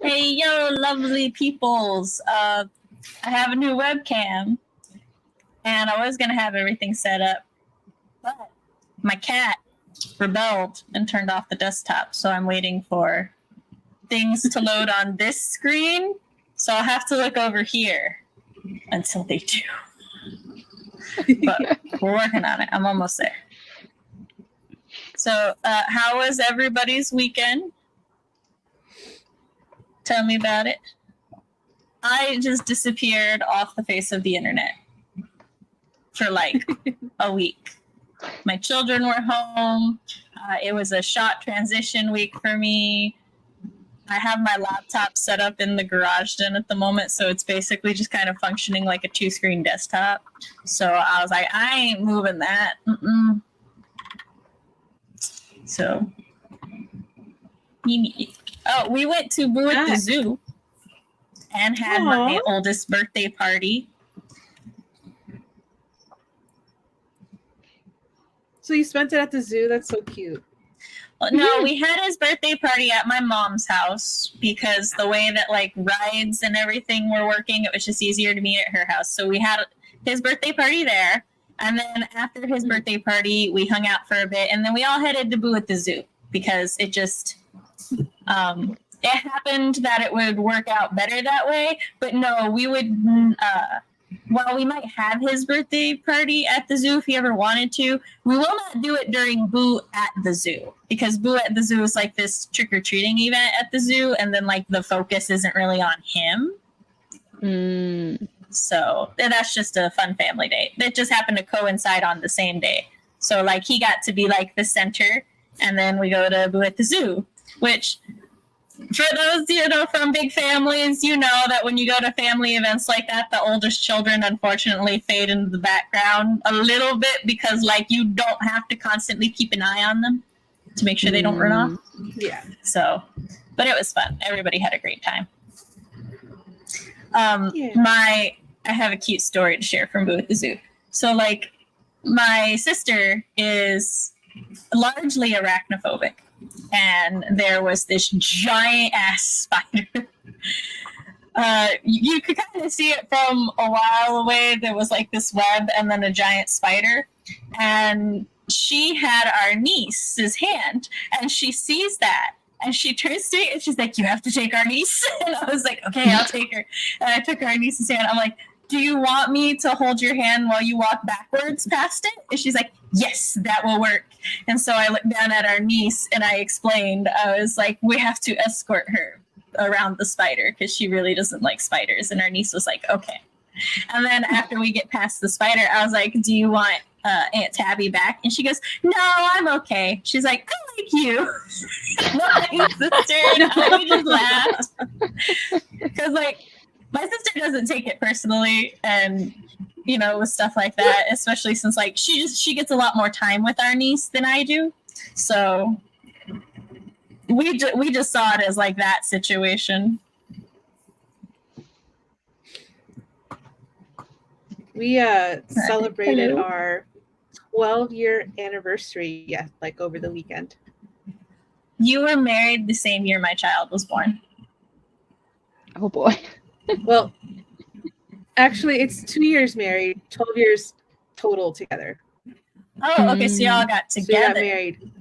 Hey, yo, lovely peoples. I have a new webcam, and I was going to have everything set up, but my cat rebelled and turned off the desktop, so I'm waiting for things to load on this screen, so I'll have to look over here until they do. But we're working on it. I'm almost there. So, how was everybody's weekend? Tell me about it. I just disappeared off the face of the internet for like a week. My children were home. It was a shot transition week for me. I have my laptop set up in the garage den at the moment, so it's basically just kind of functioning like a 2-screen desktop. So I was like, I ain't moving that. So, we went to Boo at the Zoo and had my oldest birthday party. So you spent it at the zoo? That's so cute. Well, no, we had his birthday party at my mom's house because the way that like rides and everything were working, it was just easier to meet at her house. So we had his birthday party there. And then after his birthday party, we hung out for a bit. And then we all headed to Boo at the Zoo because it just... it happened that it would work out better that way, but no, we would, while we might have his birthday party at the zoo if he ever wanted to, we will not do it during Boo at the Zoo, because Boo at the Zoo is like this trick-or-treating event at the zoo, and then like the focus isn't really on him. So that's just a fun family day. That just happened to coincide on the same day. So like he got to be like the center, and then we go to Boo at the Zoo, which... For those, from big families, that when you go to family events like that, the oldest children unfortunately fade into the background a little bit because, like, you don't have to constantly keep an eye on them to make sure they don't run off. Yeah. So, but it was fun. Everybody had a great time. I have a cute story to share from Boo at the Zoo. So, like, my sister is largely arachnophobic. And there was this giant ass spider. You could kind of see it from a while away. There was like this web and then a giant spider. And she had our niece's hand, and she sees that. And she turns to me and she's like, "You have to take our niece." And I was like, "Okay, I'll take her." And I took our niece's hand. I'm like, "Do you want me to hold your hand while you walk backwards past it?" And she's like, "Yes, that will work." And so I looked down at our niece and I explained, I was like, "We have to escort her around the spider because she really doesn't like spiders." And our niece was like, "Okay." And then after we get past the spider, I was like, "Do you want Aunt Tabby back?" And she goes, "No, I'm okay." She's like, "I like you." My sister and I just laughed. Because, like, my sister doesn't take it personally, and with stuff like that, especially since like she gets a lot more time with our niece than I do, so we just saw it as like that situation. We celebrated our 12-year anniversary, like over the weekend. You were married the same year my child was born. Oh boy. Well, actually, it's 2 years married, 12 years total together. Oh, okay. So y'all got together. So we got married.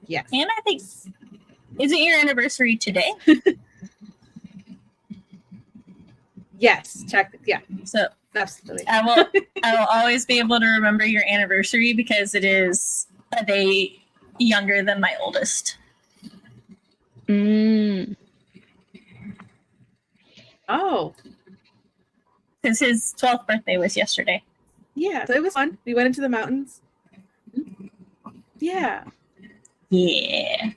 Yes. And I think, isn't your anniversary today? Yes, yeah, So absolutely. I will always be able to remember your anniversary because it is a day younger than my oldest. Oh. Because his 12th birthday was yesterday. Yeah, so it was fun. We went into the mountains. Yeah. Yeah.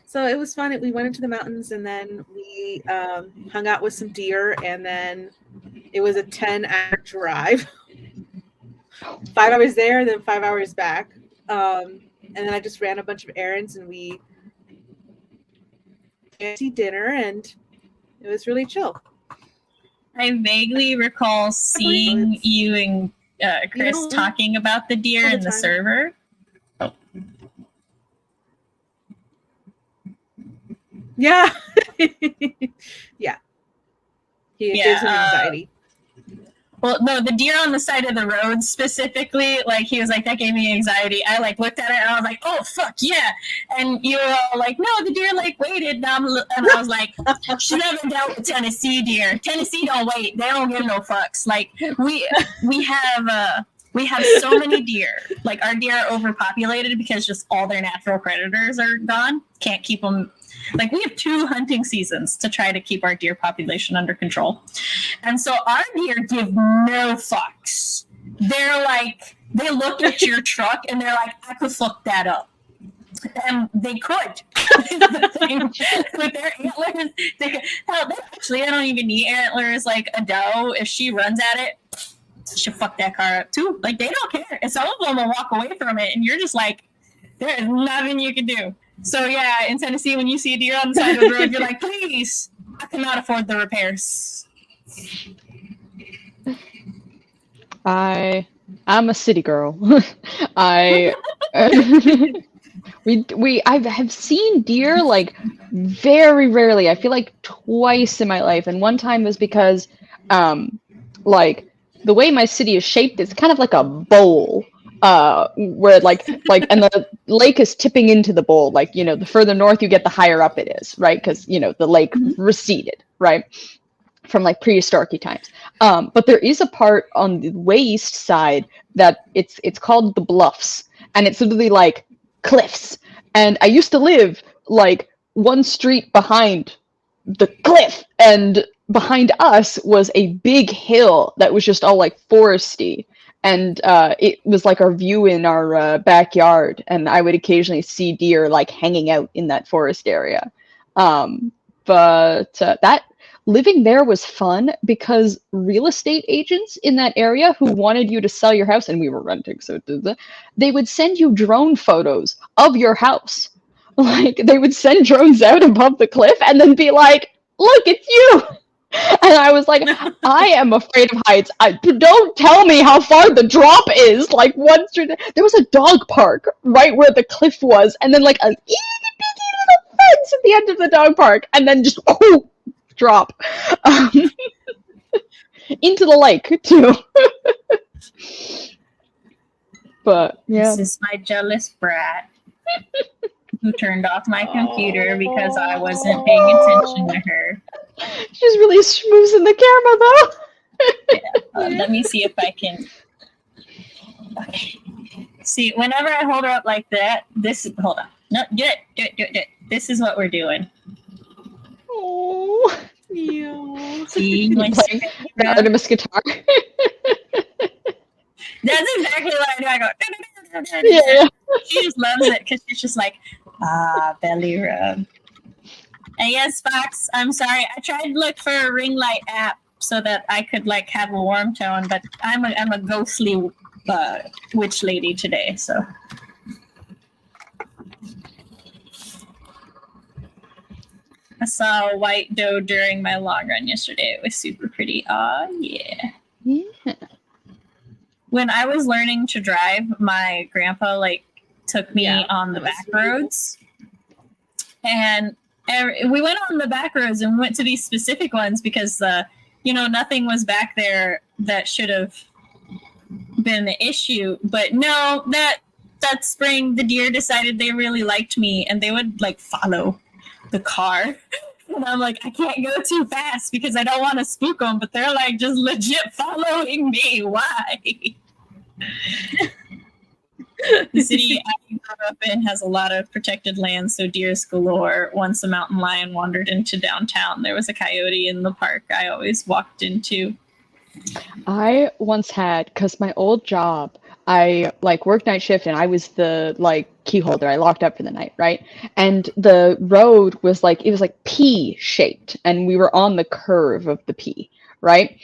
So it was fun. We went into the mountains and then we hung out with some deer, and then it was a 10-hour drive. 5 hours there, then 5 hours back. And then I just ran a bunch of errands and we fancy dinner, and it was really chill. I vaguely recall seeing you and Chris talking about the deer in the server. Yeah. Yeah. He gives him anxiety. Well, no, the deer on the side of the road specifically, like, he was like, that gave me anxiety. I, like, looked at it, and I was like, oh, fuck, yeah. And you were all like, no, the deer, like, waited. And I was like, she never dealt with Tennessee deer. Tennessee don't wait. They don't give no fucks. Like, we have so many deer. Like, our deer are overpopulated because just all their natural predators are gone. Can't keep them. Like, we have 2 hunting seasons to try to keep our deer population under control. And so our deer give no fucks. They're like, they look at your truck and they're like, I could fuck that up. And they could. With their antlers, actually, I don't even need antlers. Like, a doe, if she runs at it, she'll fuck that car up too. Like, they don't care. And some of them will walk away from it, and you're just like, there is nothing you can do. So yeah, in Tennessee, when you see a deer on the side of the road, you're like, please, I cannot afford the repairs. I'm a city girl. I have seen deer like very rarely. I feel like twice in my life, and one time was because like the way my city is shaped, it's kind of like a bowl. Where like and the lake is tipping into the bowl, like, you know, the further north you get, the higher up it is, right? Because, you know, the lake receded, right, from like prehistoric times. But there is a part on the way east side that it's called the Bluffs, and it's literally like cliffs. And I used to live like one street behind the cliff, and behind us was a big hill that was just all like foresty. And it was like our view in our backyard, and I would occasionally see deer like hanging out in that forest area. But that living there was fun because real estate agents in that area who wanted you to sell your house, and we were renting, so they would send you drone photos of your house. Like, they would send drones out above the cliff and then be like, look, it's you. And I was like, I am afraid of heights. Don't tell me how far the drop is. Like, there was a dog park right where the cliff was, and then like a itty bitty little fence at the end of the dog park, and then just drop into the lake too. But yeah, this is my jealous brat who turned off my computer because I wasn't paying attention to her. She's really schmoozing the camera, though. Yeah, let me see if I can. Okay. See, whenever I hold her up like that, hold on. No, do it. This is what we're doing. Oh, yeah. See, my Artemis guitar. That's exactly what I do. I go. Yeah. She just loves it because she's just like, belly rub. And yes, Fox, I'm sorry. I tried to look for a ring light app so that I could like have a warm tone, but I'm a ghostly witch lady today, so. I saw a white doe during my long run yesterday. It was super pretty. Yeah. Yeah. When I was learning to drive, my grandpa like took me on the back roads, and we went on the back roads and we went to these specific ones because nothing was back there that should have been the issue. But no, that spring the deer decided they really liked me, and they would like follow the car And I'm like, I can't go too fast because I don't want to spook them, but they're like just legit following me. Why? The city I grew up in has a lot of protected land, so deers galore. Once a mountain lion wandered into downtown. There was a coyote in the park I always walked into. I once had, because my old job, I like worked night shift and I was the like key holder. I locked up for the night, right? And the road was like, it was like P shaped and we were on the curve of the P, right?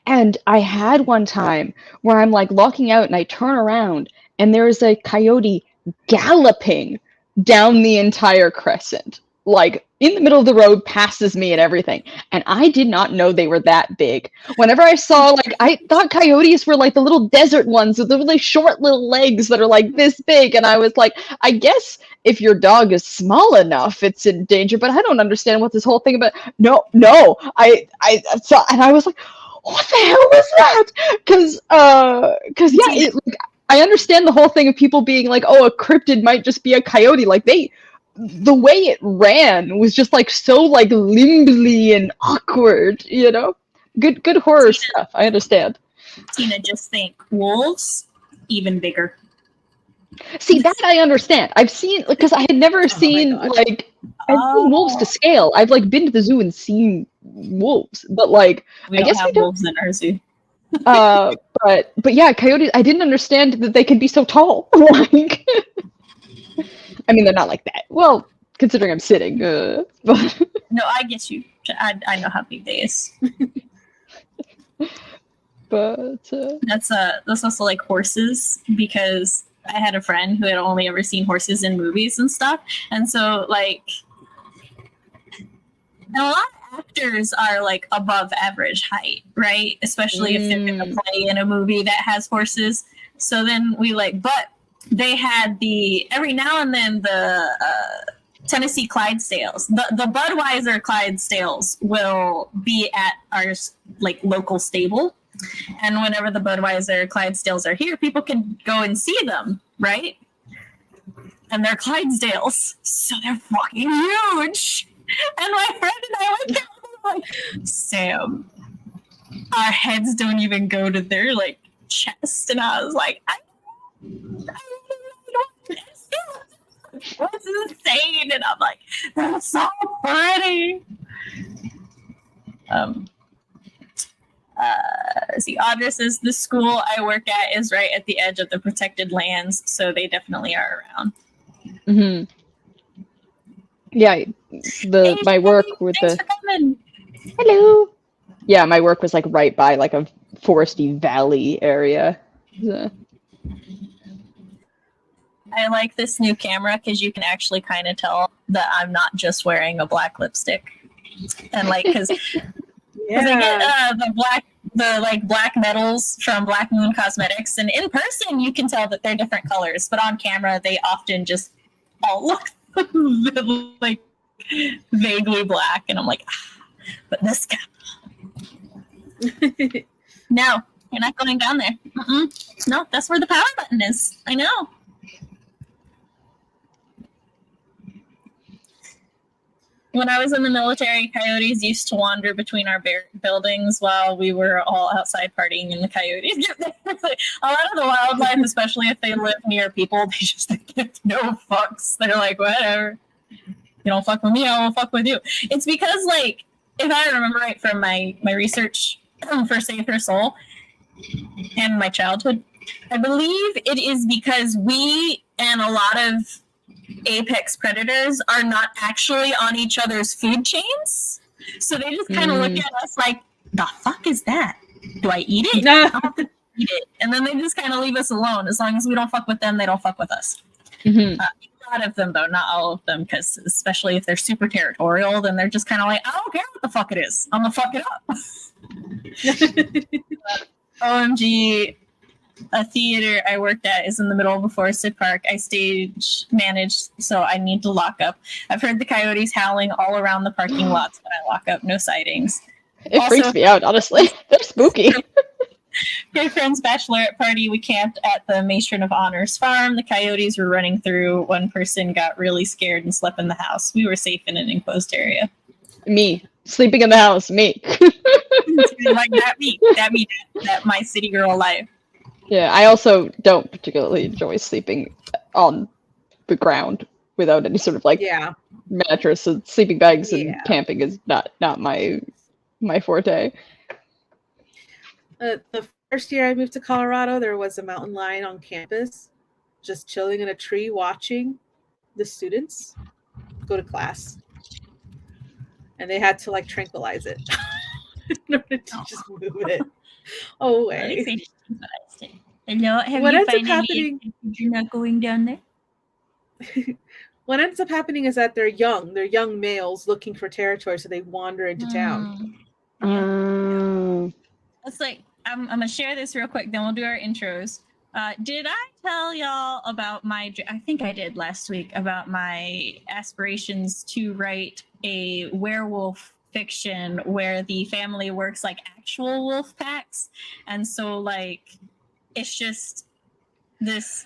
And I had one time where I'm like locking out and I turn around and there's a coyote galloping down the entire crescent, like in the middle of the road, passes me and everything. And I did not know they were that big. Whenever I saw, like, I thought coyotes were like the little desert ones with the really short little legs that are like this big. And I was like, I guess if your dog is small enough, it's in danger. But I don't understand what this whole thing about. No, I saw, and I was like, what the hell was that? Because yeah, like, I understand the whole thing of people being like, oh, a cryptid might just be a coyote. Like the way it ran was just like so like limbly and awkward, you know? Good horror stuff. I understand. Tina, just think wolves, even bigger. See, that I understand. I've seen, because I had never seen like I've seen wolves to scale. I've like been to the zoo and seen wolves, but like we don't have wolves in our zoo. But yeah, coyotes. I didn't understand that they could be so tall. Like, I mean, they're not like that. Well, considering I'm sitting, but no, I get you. I know how big they is. But that's also like horses, because I had a friend who had only ever seen horses in movies and stuff, and so like, and a lot of actors are like above average height, right? Especially if they're going to play in a movie that has horses. So then we like, but they had every now and then the Tennessee Clydesdales, the Budweiser Clydesdales will be at our like local stable. And whenever the Budweiser Clydesdales are here, people can go and see them, right? And they're Clydesdales, so they're fucking huge. And my friend and I went there and like, Sam, our heads don't even go to their like chest. And I was like, I what's insane? And I'm like, that's so pretty. See, Audra says the school I work at is right at the edge of the protected lands, so they definitely are around. Mm-hmm. Yeah, my work with thanks for coming. Hello. Yeah, my work was like right by like a foresty valley area. So. I like this new camera because you can actually kind of tell that I'm not just wearing a black lipstick, and like because I get the black metals from Black Moon Cosmetics, and in person you can tell that they're different colors, but on camera they often just all look like vaguely black, and I'm like, but this guy. No, you're not going down there. No, that's where the power button is. I know. When I was in the military, coyotes used to wander between our buildings while we were all outside partying, and the coyotes get there. A lot of the wildlife, especially if they live near people, they just give no fucks. They're like, whatever. You don't fuck with me, I won't fuck with you. It's because, like, if I remember right from my research for Save Her Soul and my childhood, I believe it is because we and a lot of apex predators are not actually on each other's food chains. So they just kind of look at us like, the fuck is that? Do I eat it? No. I don't eat it. And then they just kind of leave us alone. As long as we don't fuck with them, they don't fuck with us. Mm-hmm. A lot of them, though, not all of them, because especially if they're super territorial, then they're just kind of like, I don't care what the fuck it is. I'm going to fuck it up. OMG. A theater I worked at is in the middle of a forested park. I stage managed, so I need to lock up. I've heard the coyotes howling all around the parking lots when I lock up. No sightings. It freaks me out, honestly. They're spooky. My friend's bachelorette party, we camped at the Matron of Honor's farm. The coyotes were running through. One person got really scared and slept in the house. We were safe in an enclosed area. Me sleeping in the house. Me. Like that my city girl life. Yeah, I also don't particularly enjoy sleeping on the ground without any sort of like Yeah. mattress and sleeping bags, and Yeah. camping is not my forte. The first year I moved to Colorado, there was a mountain lion on campus, just chilling in a tree watching the students go to class. And they had to like tranquilize it in order to just move it away. At least they just tranquilized it. Hello, have What you ends up found any happening? you're not going down there? What ends up happening is that they're young males looking for territory, so they wander into town. It's like I'm gonna share this real quick, then we'll do our intros. Did I tell y'all about I think I did last week about my aspirations to write a werewolf fiction where the family works like actual wolf packs, and so like it's just this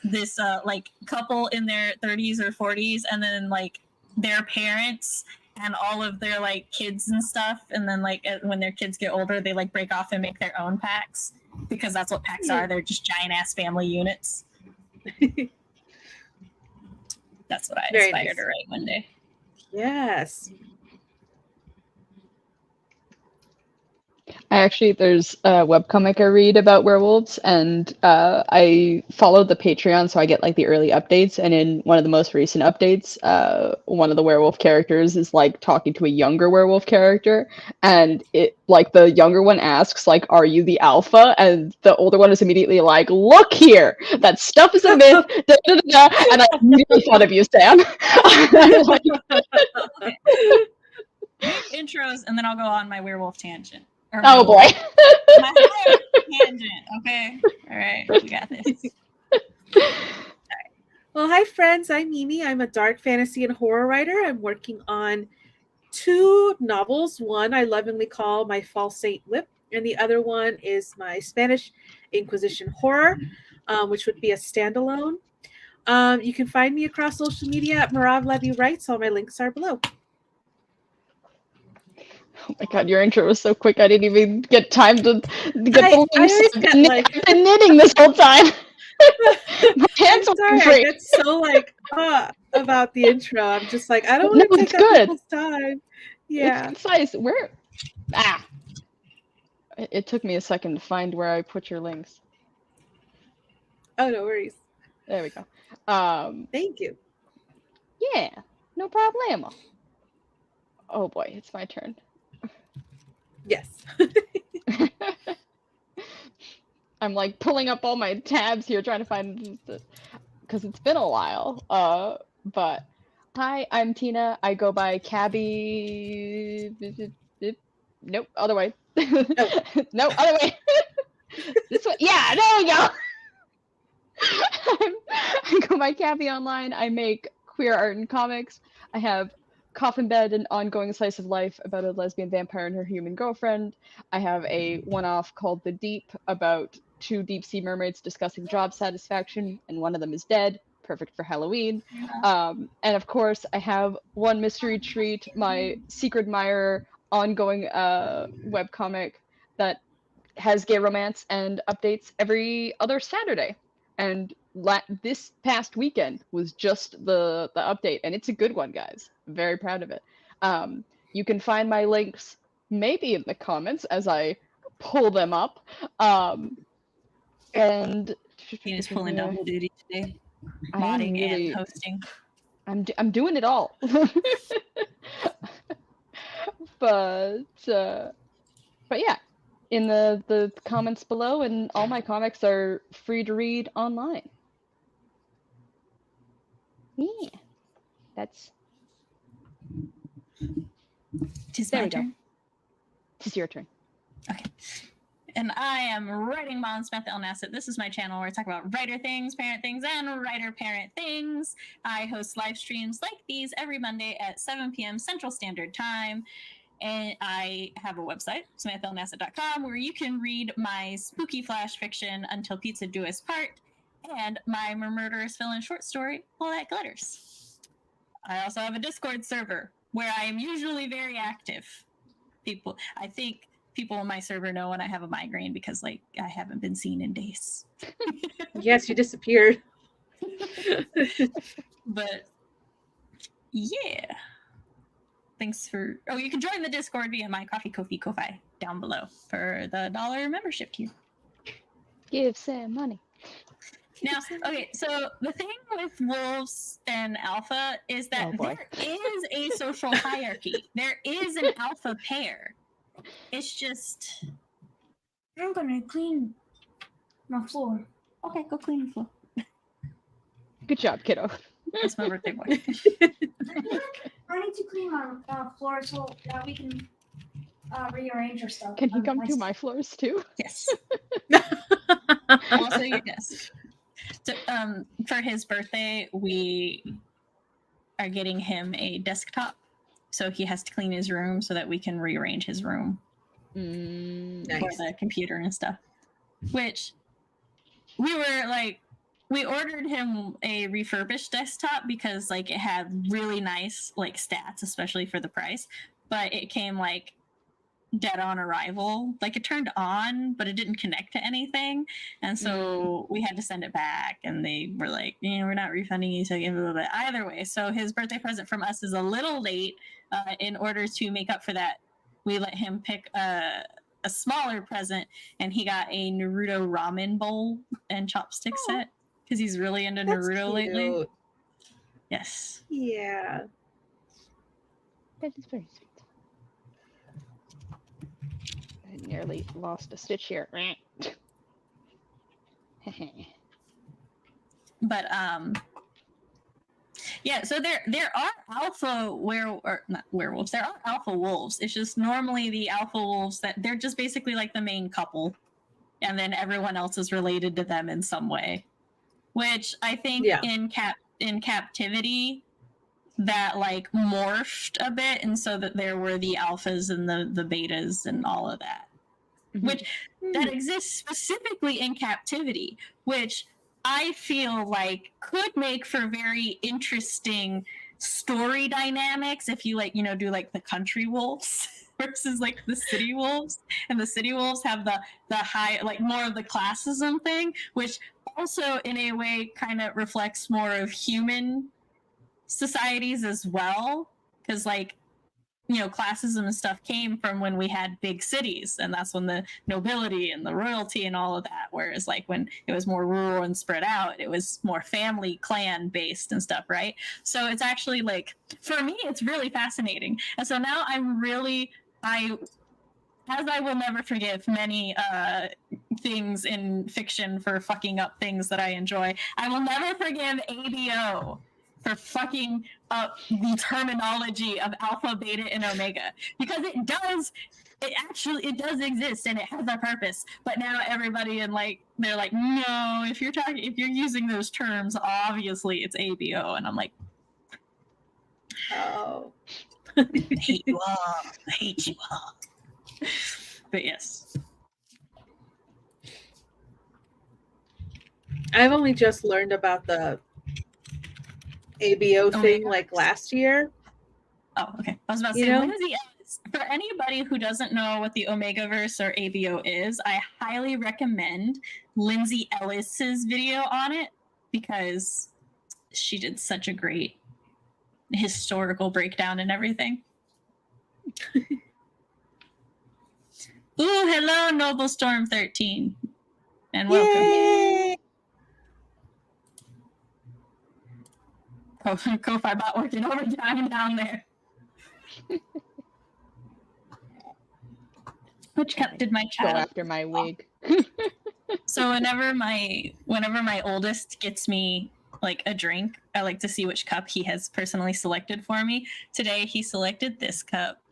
like couple in their 30s or 40s, and then like their parents and all of their like kids and stuff, and then like when their kids get older they like break off and make their own packs, because that's what packs are. They're just giant ass family units. That's what I Very aspire nice. to write one day. Yes. There's a webcomic I read about werewolves, and I follow the Patreon, so I get like the early updates. And in one of the most recent updates, one of the werewolf characters is like talking to a younger werewolf character, and it like the younger one asks like, "Are you the alpha?" And the older one is immediately like, "Look here, that stuff is a myth." Da, da, da, da. And I immediately thought of you, Sam. Like, Intros, and then I'll go on my werewolf tangent. oh boy. My tangent. Okay. All right. We got this. Well, hi friends. I'm Mimi. I'm a dark fantasy and horror writer. I'm working on 2 novels. One I lovingly call My False Saint Whip, and the other one is my Spanish Inquisition horror, which would be a standalone. You can find me across social media at Mirav Levy Writes. All my links are below. Oh my god, your intro was so quick. I didn't even get time to get the links. I always get like I've been knitting this whole time. My hands I'm sorry, free. I get so like about the intro. I'm just like, I don't want to take up people's time. Yeah. It's nice. Where? Ah. It took me a second to find where I put your links. Oh, no worries. There we go. Thank you. Yeah, no problemo. Oh boy, it's my turn. Yes. I'm like pulling up all my tabs here, trying to find because it's been a while. But hi, I'm Tina. I go by Cabby. Nope, other way. No, other way. This way. Yeah, there we go. I go by Cabby online. I make queer art and comics. I have Coffin Bed, an ongoing slice of life about a lesbian vampire and her human girlfriend. I have a one-off called The Deep about 2 deep sea mermaids discussing job satisfaction, and one of them is dead. Perfect for Halloween. And of course, I have one mystery treat, my Secret Admirer ongoing webcomic that has gay romance and updates every other Saturday. And this past weekend was just the update, and it's a good one, guys. I'm very proud of it. You can find my links maybe in the comments as I pull them up. And Tina's pulling double duty today. Modding really, and hosting. I'm doing it all. But yeah, in the comments below, and all my comics are free to read online. Yeah, that's. Tis There my we go. turn. It's your turn. Okay. And I am writing Mom Smith Elnasset. This is my channel where I talk about writer things, parent things, and writer-parent things. I host live streams like these every Monday at 7 p.m. Central Standard Time. And I have a website, SmithElnasset.com, where you can read my spooky flash fiction, Until Pizza Do Us Part, and my murderous villain short story, All That Glitters. I also have a Discord server where I am usually very active. I think people on my server know when I have a migraine because like I haven't been seen in days. Yes, you disappeared. But yeah. Thanks for you can join the Discord via my Ko-fi down below for the $1 membership tier. Give Sam money. Now, okay, so the thing with wolves and alpha is that there is a social hierarchy. There is an alpha pair. It's just I'm gonna clean my floor. Okay, go clean the floor. Good job, kiddo. That's my birthday boy. I need to clean my floor so that we can rearrange our stuff. Can he come to my floors too? Yes. Also, yes. So, for his birthday, we are getting him a desktop, so he has to clean his room so that we can rearrange his room for the computer and stuff. Which we ordered him a refurbished desktop because like it had really nice like stats, especially for the price, but it came like dead on arrival. Like it turned on, but it didn't connect to anything, and so we had to send it back. And they were like, "We're not refunding you." So blah, blah, blah. Either way, so his birthday present from us is a little late. In order to make up for that, we let him pick a smaller present, and he got a Naruto ramen bowl and chopstick set because he's really into Naruto lately. Yes. Yeah. That is very sweet. I nearly lost a stitch here. But yeah, so there are alpha not werewolves. There are alpha wolves. It's just normally the alpha wolves that they're just basically like the main couple, and then everyone else is related to them in some way. Which I think in captivity that like morphed a bit, and so that there were the alphas and the betas and all of that. Which that exists specifically in captivity, which I feel like could make for very interesting story dynamics if you like, do like the country wolves versus like the city wolves, and the city wolves have the high, like more of the classism thing, which also in a way kind of reflects more of human societies as well, because like classism and stuff came from when we had big cities, and that's when the nobility and the royalty and all of that, whereas like when it was more rural and spread out, it was more family clan based and stuff, right? So it's actually like, for me, it's really fascinating. And so now as I will never forgive many things in fiction for fucking up things that I enjoy, I will never forgive ABO for fucking up the terminology of alpha, beta, and omega, because it does exist and it has a purpose. But now everybody they're like, no, if you're using those terms, obviously it's ABO, and I'm like, oh, I hate you all. But yes, I've only just learned about the ABO thing like last year. Oh, okay. I was about to say, Lindsay Ellis. For anybody who doesn't know what the Omegaverse or ABO is, I highly recommend Lindsay Ellis's video on it, because she did such a great historical breakdown and everything. Ooh, hello, Noble Storm 13. And welcome. Yay! Ko-fi bot working overtime down there. Which cup did my child go after my wig? So whenever my oldest gets me like a drink, I like to see which cup he has personally selected for me. Today he selected this cup.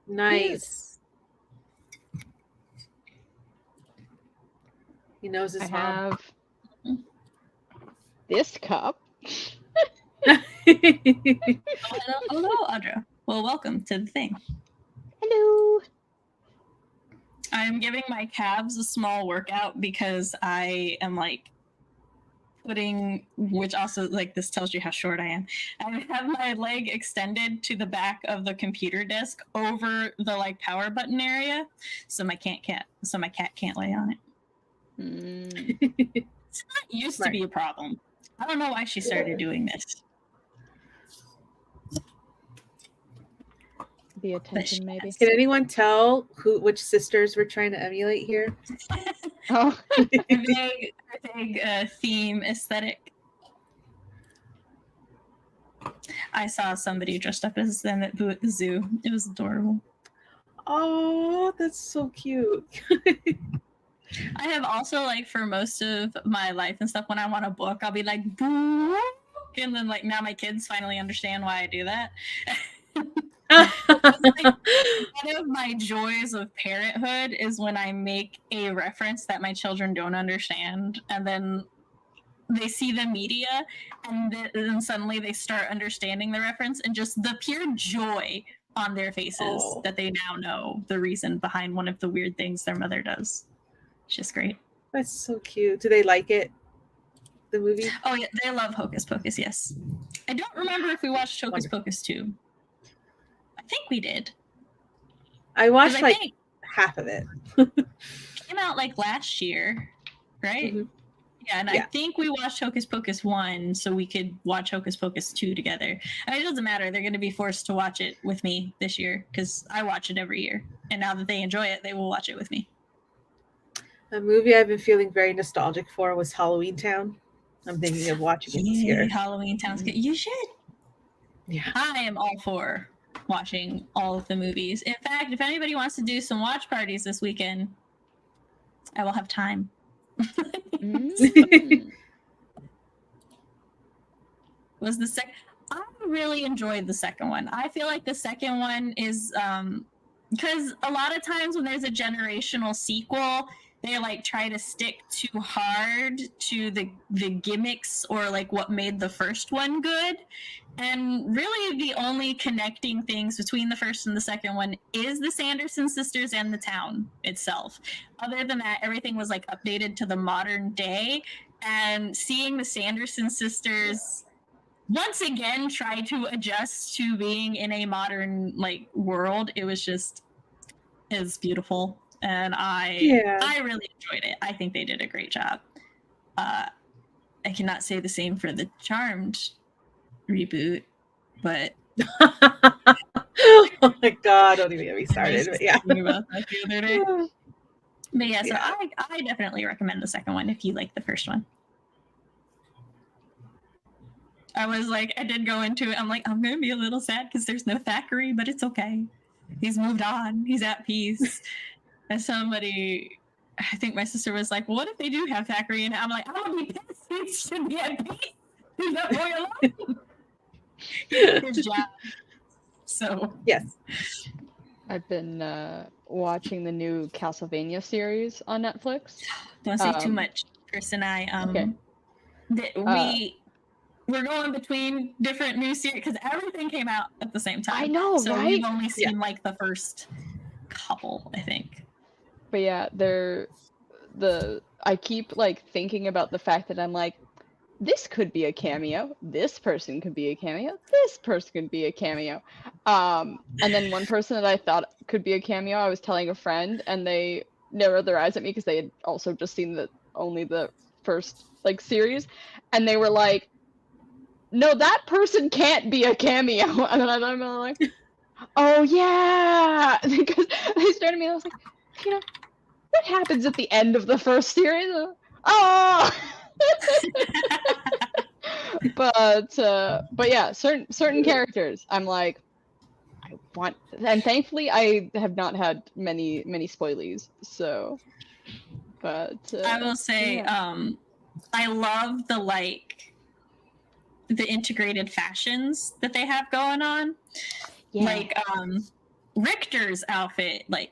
Nice. He knows his mom. Have this cup. Hello, Audra. Well, welcome to the thing. Hello. I'm giving my calves a small workout because I am like putting, which also like this tells you how short I am. I have my leg extended to the back of the computer desk over the like power button area, so my cat can't lay on it. It's not used to be a problem. I don't know why she started doing this. The attention, maybe. Can anyone tell which sisters we're trying to emulate here? Oh, Vague theme aesthetic. I saw somebody dressed up as them at the zoo. It was adorable. Oh, that's so cute. I have also, like, for most of my life and stuff, when I want a book, I'll be like, book, and then, like, now my kids finally understand why I do that. Like, one of my joys of parenthood is when I make a reference that my children don't understand, and then they see the media, and then suddenly they start understanding the reference, and just the pure joy on their faces that they now know the reason behind one of the weird things their mother does. It's just great. That's so cute. Do they like it? The movie? Oh yeah, they love Hocus Pocus. Yes, I don't remember if we watched Hocus Pocus 2. I think we did. I watched half of it. Came out like last year, right? Mm-hmm. Yeah, and I think we watched Hocus Pocus 1 so we could watch Hocus Pocus 2 together. And it doesn't matter. They're going to be forced to watch it with me this year because I watch it every year. And now that they enjoy it, they will watch it with me. A movie I've been feeling very nostalgic for was Halloween Town. I'm thinking of watching it this year. Halloween Town's good. You should. Yeah. I am all for watching all of the movies. In fact, if anybody wants to do some watch parties this weekend, I will have time. Was the second? I really enjoyed the second one. I feel like the second one is because a lot of times when there's a generational sequel, they like try to stick too hard to the gimmicks or like what made the first one good. And really the only connecting things between the first and the second one is the Sanderson sisters and the town itself. Other than that, everything was like updated to the modern day. And seeing the Sanderson sisters once again try to adjust to being in a modern like world, it was beautiful. And I really enjoyed it. I think they did a great job. I cannot say the same for the Charmed reboot, but oh my god, don't even get me started. But yeah. About that the other day. But yeah, so I definitely recommend the second one if you like the first one. I was like, I did go into it. I'm like, I'm gonna be a little sad because there's no Thackeray, but it's okay. He's moved on. He's at peace. And somebody, I think my sister was like, well, what if they do have Thackeray? And I'm like, I would be pissed. He should be at peace. He's not going alone. He did his job. So yes. I've been watching the new Castlevania series on Netflix. Don't say too much. Chris and I, we're going between different new series because everything came out at the same time. I know, so right? we've only seen like the first couple, I think. But yeah, I keep like thinking about the fact that I'm like, this could be a cameo. This person could be a cameo. This person could be a cameo. And then one person that I thought could be a cameo, I was telling a friend, and they narrowed their eyes at me because they had also just seen only the first like series, and they were like, "No, that person can't be a cameo." And then I'm like, "Oh yeah," because they stared at me, and I was like, "You know, what happens at the end of the first series?" Oh. But yeah, certain characters I'm like, I want, and thankfully I have not had many spoilies, so but I will say I love the integrated fashions that they have going on. Like Richter's outfit, like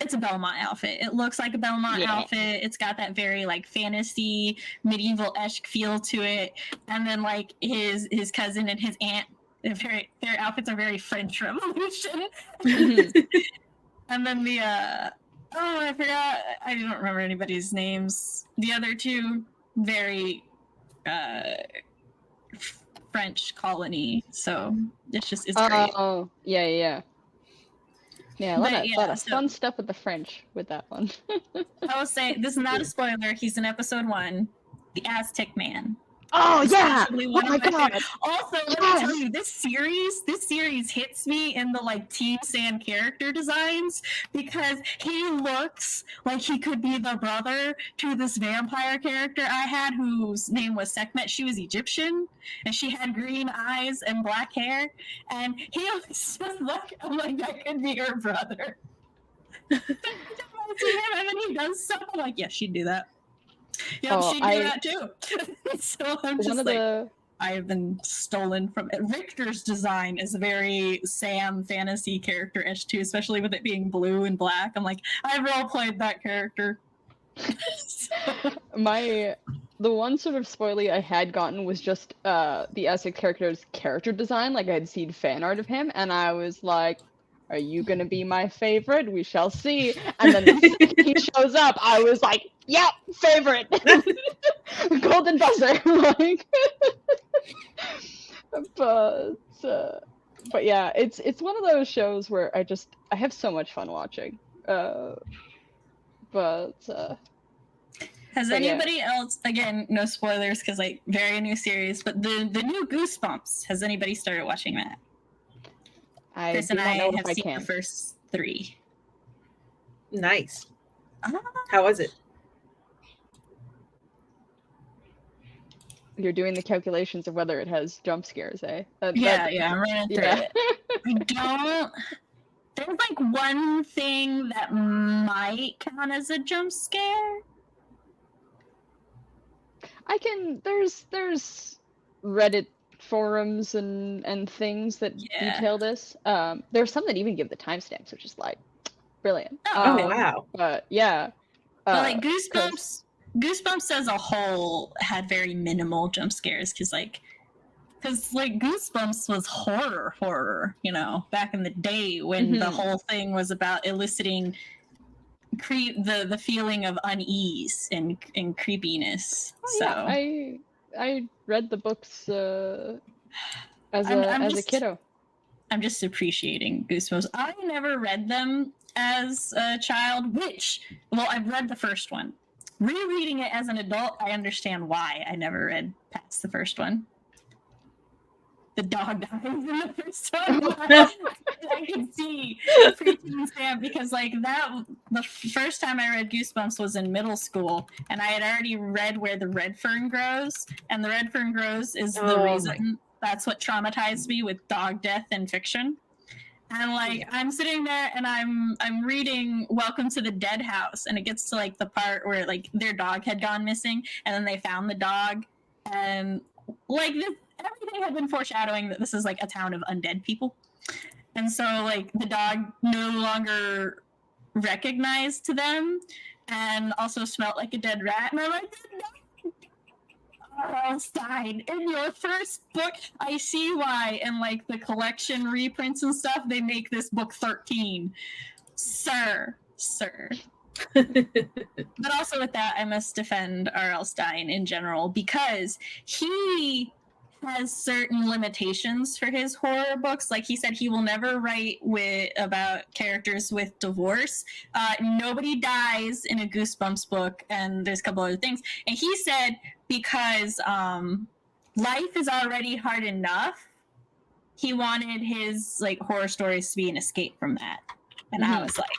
it's a Belmont outfit. It looks like a Belmont outfit. It's got that very like fantasy medieval-esque feel to it. And then like his cousin and his aunt, their outfits are very French Revolution. And then the I forgot. I don't remember anybody's names. The other two, very uh, French colony. So it's great. Oh, yeah. Yeah, a lot But of, yeah, lot of so fun stuff with the French with that one. I will say this is not a spoiler. He's in episode 1, the Aztec Man. Oh, It's yeah! possibly Oh one my of my god! favorite. Also, let me Yes! tell you, this series hits me in the like Team Sand character designs because he looks like he could be the brother to this vampire character I had whose name was Sekhmet. She was Egyptian and she had green eyes and black hair, and he looks just like I'm like that could be her brother. I see him and then he does stuff. I'm like, yeah, she'd do that. Yep, Oh, she'd do that too. So I'm one just of like, the I have been stolen from it. Richter's design is a very Sam fantasy character-ish too, especially with it being blue and black. I'm like, I role played that character. the one sort of spoiler I had gotten was just the Essex character's character design. Like I had seen fan art of him, and I was like, "Are you gonna be my favorite? We shall see." And then the second he shows up, I was like, "Yep, favorite, golden buzzer." Like, but yeah, it's one of those shows where I have so much fun watching. But Has But yeah. anybody else, again, no spoilers because like very new series, but the new Goosebumps, has anybody started watching that? I Chris do and not I know if have I seen can. the first 3. Nice. Ah. How was it? You're doing the calculations of whether it has jump scares, eh? Yeah, I'm running through yeah. it. I don't. There's like one thing that might count as a jump scare. There's Reddit forums and things that Yeah. detail this. There's some that even give the timestamps, which is like brilliant. Oh, Oh wow. But yeah. But like Goosebumps as a whole had very minimal jump scares because Goosebumps was horror, you know, back in the day when the whole thing was about eliciting the feeling of unease and creepiness. Yeah, I read the books as a kiddo. I'm just appreciating Goosebumps. I never read them as a child, I've read the first one. Rereading it as an adult, I understand why I never read past the first one. The dog dies in the first one. I can see preteen Sam because the first time I read Goosebumps was in middle school, and I had already read Where the Red Fern Grows, and the red fern grows is the reason that's what traumatized me with dog death in fiction. And I'm sitting there and I'm reading Welcome to the Dead House, and it gets to like the part where like their dog had gone missing, and then they found the dog, and like everything had been foreshadowing that this is like a town of undead people. And so like the dog no longer recognized them and also smelled like a dead rat. And I'm like, Stein, in your first book, I see why. And like the collection reprints and stuff, they make this book 13. Sir. But also with that, I must defend R.L. Stein in general because he has certain limitations for his horror books. Like he said, he will never write about characters with divorce. Nobody dies in a Goosebumps book, and there's a couple other things. And he said because life is already hard enough, he wanted his like horror stories to be an escape from that. And I was like,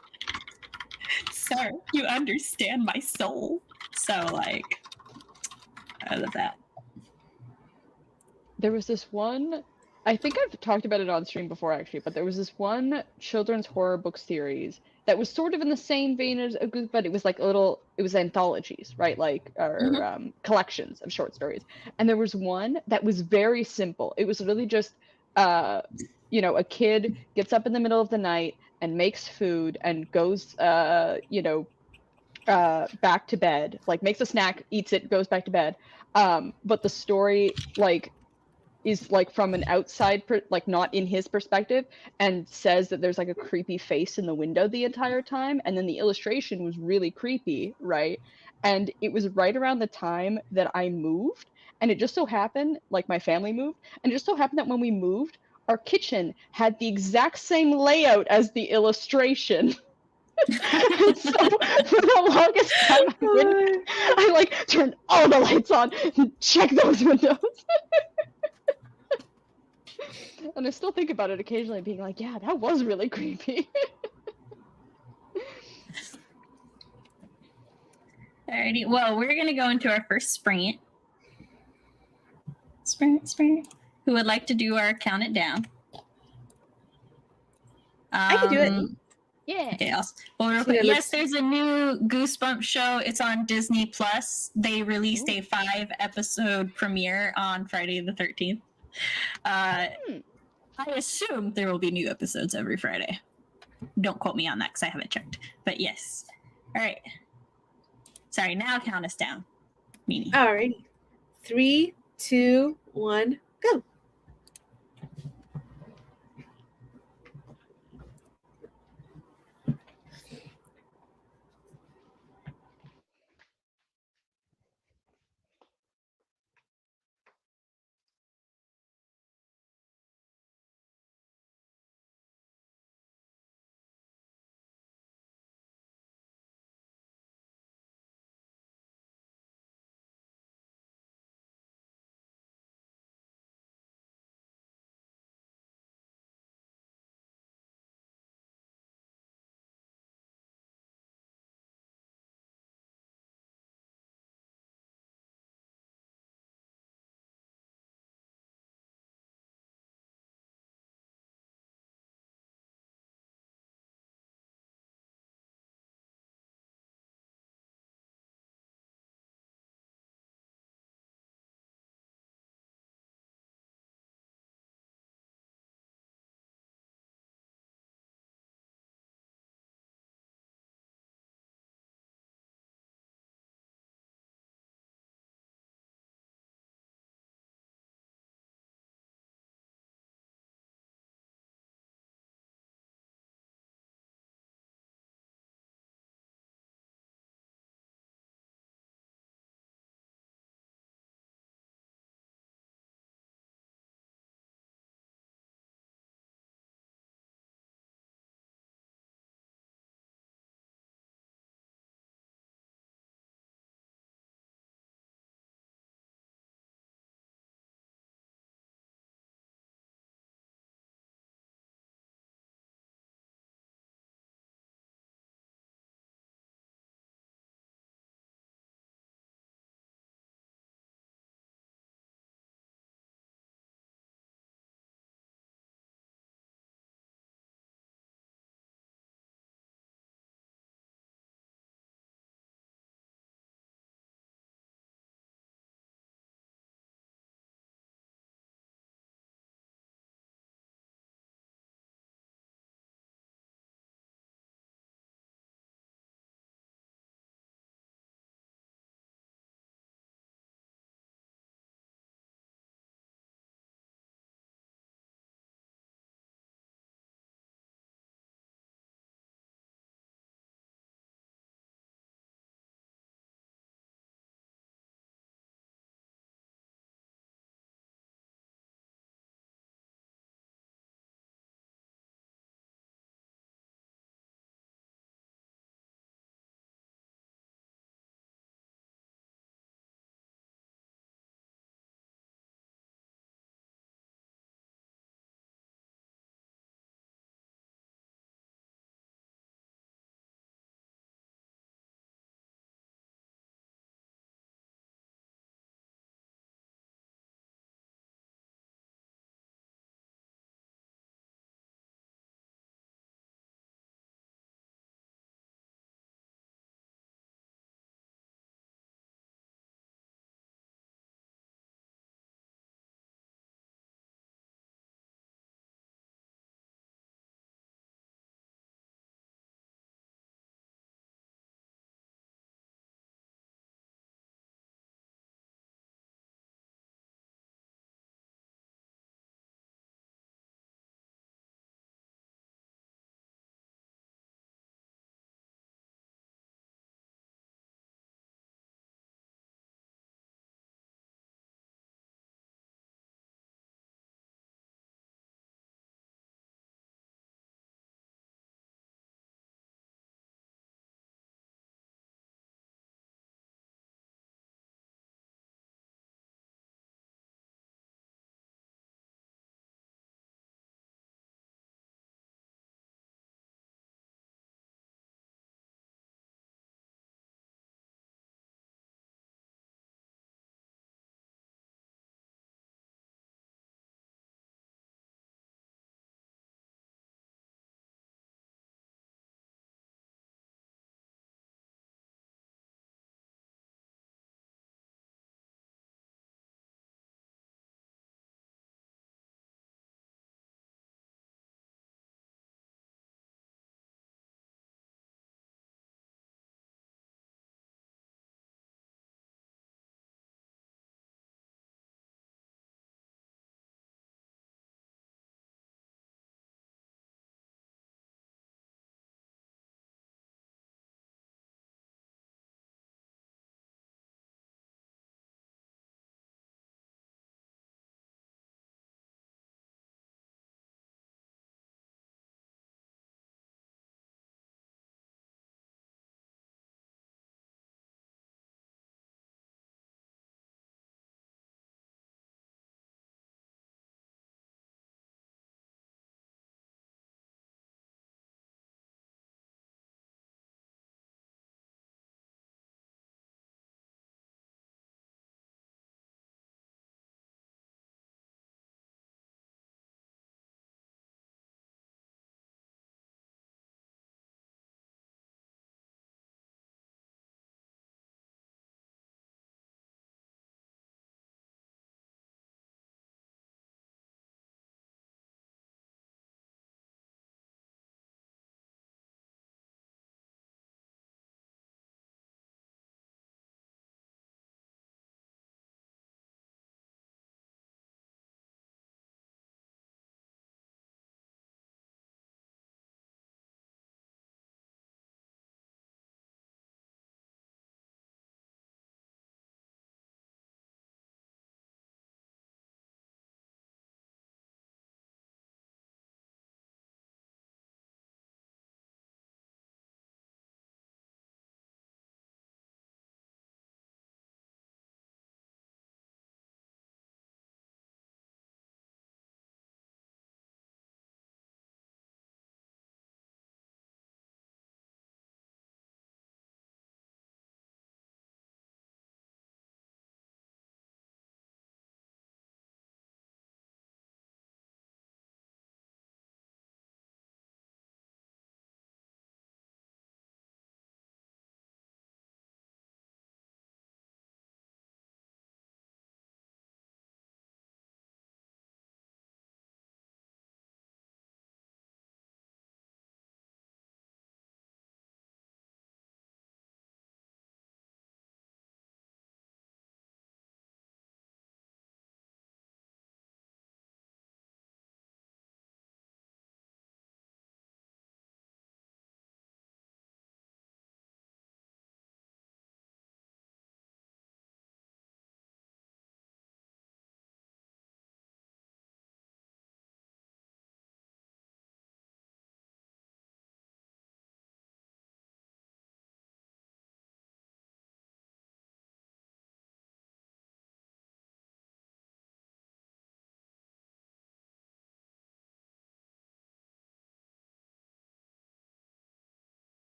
sir, you understand my soul. So like, I love that. There was this one, I think I've talked about it on stream before actually, but there was this one children's horror book series that was sort of in the same vein as but it was like it was anthologies, right? Like, or collections of short stories. And there was one that was very simple. It was really just, a kid gets up in the middle of the night and makes food and goes, back to bed, like makes a snack, eats it, goes back to bed. But the story, like, is like from an outside like not in his perspective, and says that there's like a creepy face in the window the entire time, and then the illustration was really creepy, right? And it was right around the time that I moved, And it just so happened, like my family moved, and it just so happened that when we moved, our kitchen had the exact same layout as the illustration. And so for the longest time, I like turned all the lights on and checked those windows. And I still think about it occasionally, being like, yeah, that was really creepy. Alrighty. Well, we're gonna go into our first sprint. Sprint. Who would like to do our count it down? I can do it. Yeah. Okay, well, real quick. Tina, Yes, there's a new Goosebumps show. It's on Disney Plus. They released a 5-episode premiere on Friday the 13th. I assume there will be new episodes every Friday. Don't quote me on that because I haven't checked. But yes. All right. Sorry, now count us down. Mimi. Alrighty. 3, 2, 1, go.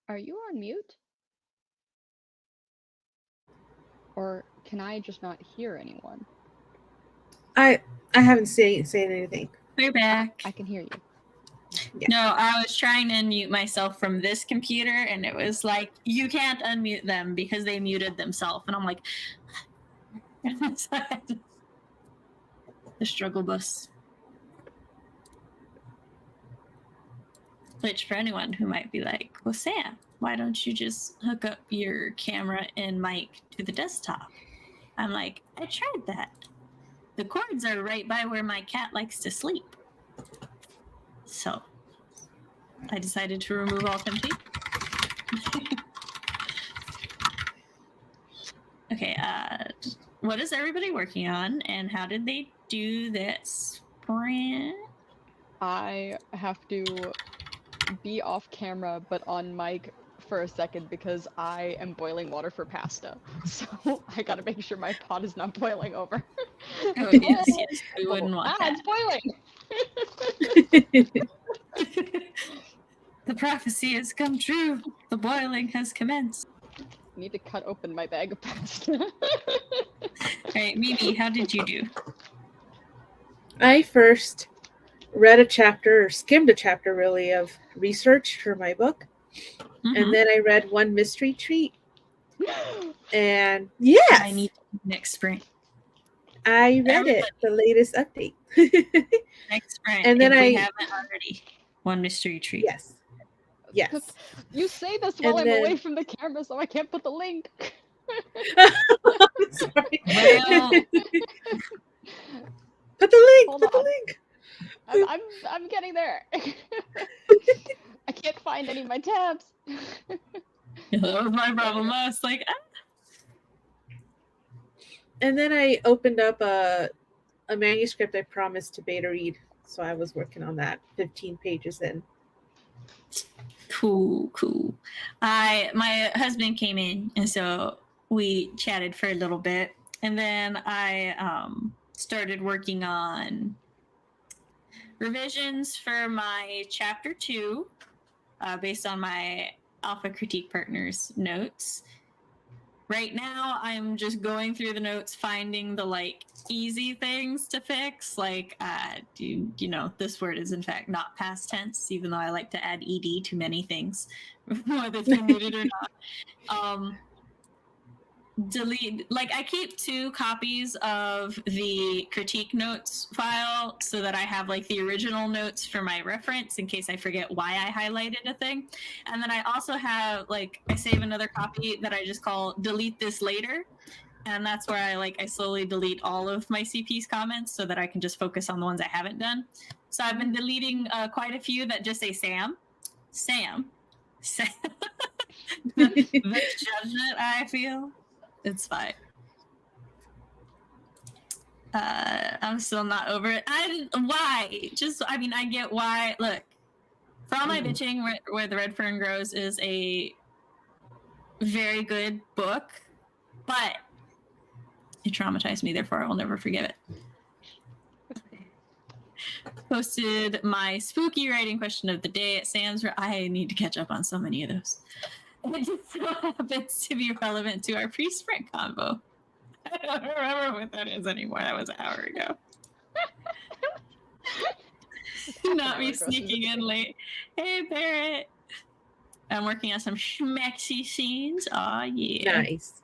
Are you on mute? Or can I just not hear anyone? I haven't said anything. We're back. I can hear you. No, I was trying to unmute myself from this computer, and it was like, you can't unmute them because they muted themselves. And I'm like, the struggle bus. Which, for anyone who might be like, well, Sam, why don't you just hook up your camera and mic to the desktop? I'm like, I tried that. The cords are right by where my cat likes to sleep. So I decided to remove all temptation. Okay, what is everybody working on, and how did they do this sprint? I have to be off camera but on mic for a second because I am boiling water for pasta. So I gotta make sure my pot is not boiling over. Oh, yes, we wouldn't want that. It's boiling! The prophecy has come true. The boiling has commenced. I need to cut open my bag of pasta. All right, Mimi, how did you do? I first read a chapter, or skimmed a chapter really, of research for my book. And then I read one mystery treat. And yes, I need next sprint. I read it, the latest update. Next sprint. And then if I we haven't already. One mystery treat. Yes. Yes. You say this while And I'm then- away from the camera, so I can't put the link. Sorry. Well, Put the link. Hold Put the on. link. I'm getting there. I can't find any of my tabs. that was my problem. I was like, And then I opened up a manuscript I promised to beta read. So I was working on that, 15 pages in. cool. My husband came in, and so we chatted for a little bit, and then I started working on revisions for my chapter 2 based on my Alpha Critique Partners notes. Right now, I'm just going through the notes, finding the easy things to fix. This word is in fact not past tense, even though I like to add ed to many things, whether they're needed or not. Delete, I keep 2 copies of the critique notes file so that I have the original notes for my reference in case I forget why I highlighted a thing. And then I also have I save another copy that I just call delete this later. And that's where I slowly delete all of my CP's comments so that I can just focus on the ones I haven't done. So I've been deleting quite a few that just say Sam. the judgment I feel. It's fine. I'm still not over it. Why? I get why. Look, For All My Bitching, where the Red Fern Grows is a very good book, but it traumatized me, therefore I will never forgive it. Posted my spooky writing question of the day at Sam's. I need to catch up on so many of those. It just so happens to be relevant to our pre-sprint combo. I don't remember what that is anymore. That was an hour ago. Not me sneaking in late. Hey, Barrett. I'm working on some schmexy scenes. Aw, yeah. Nice.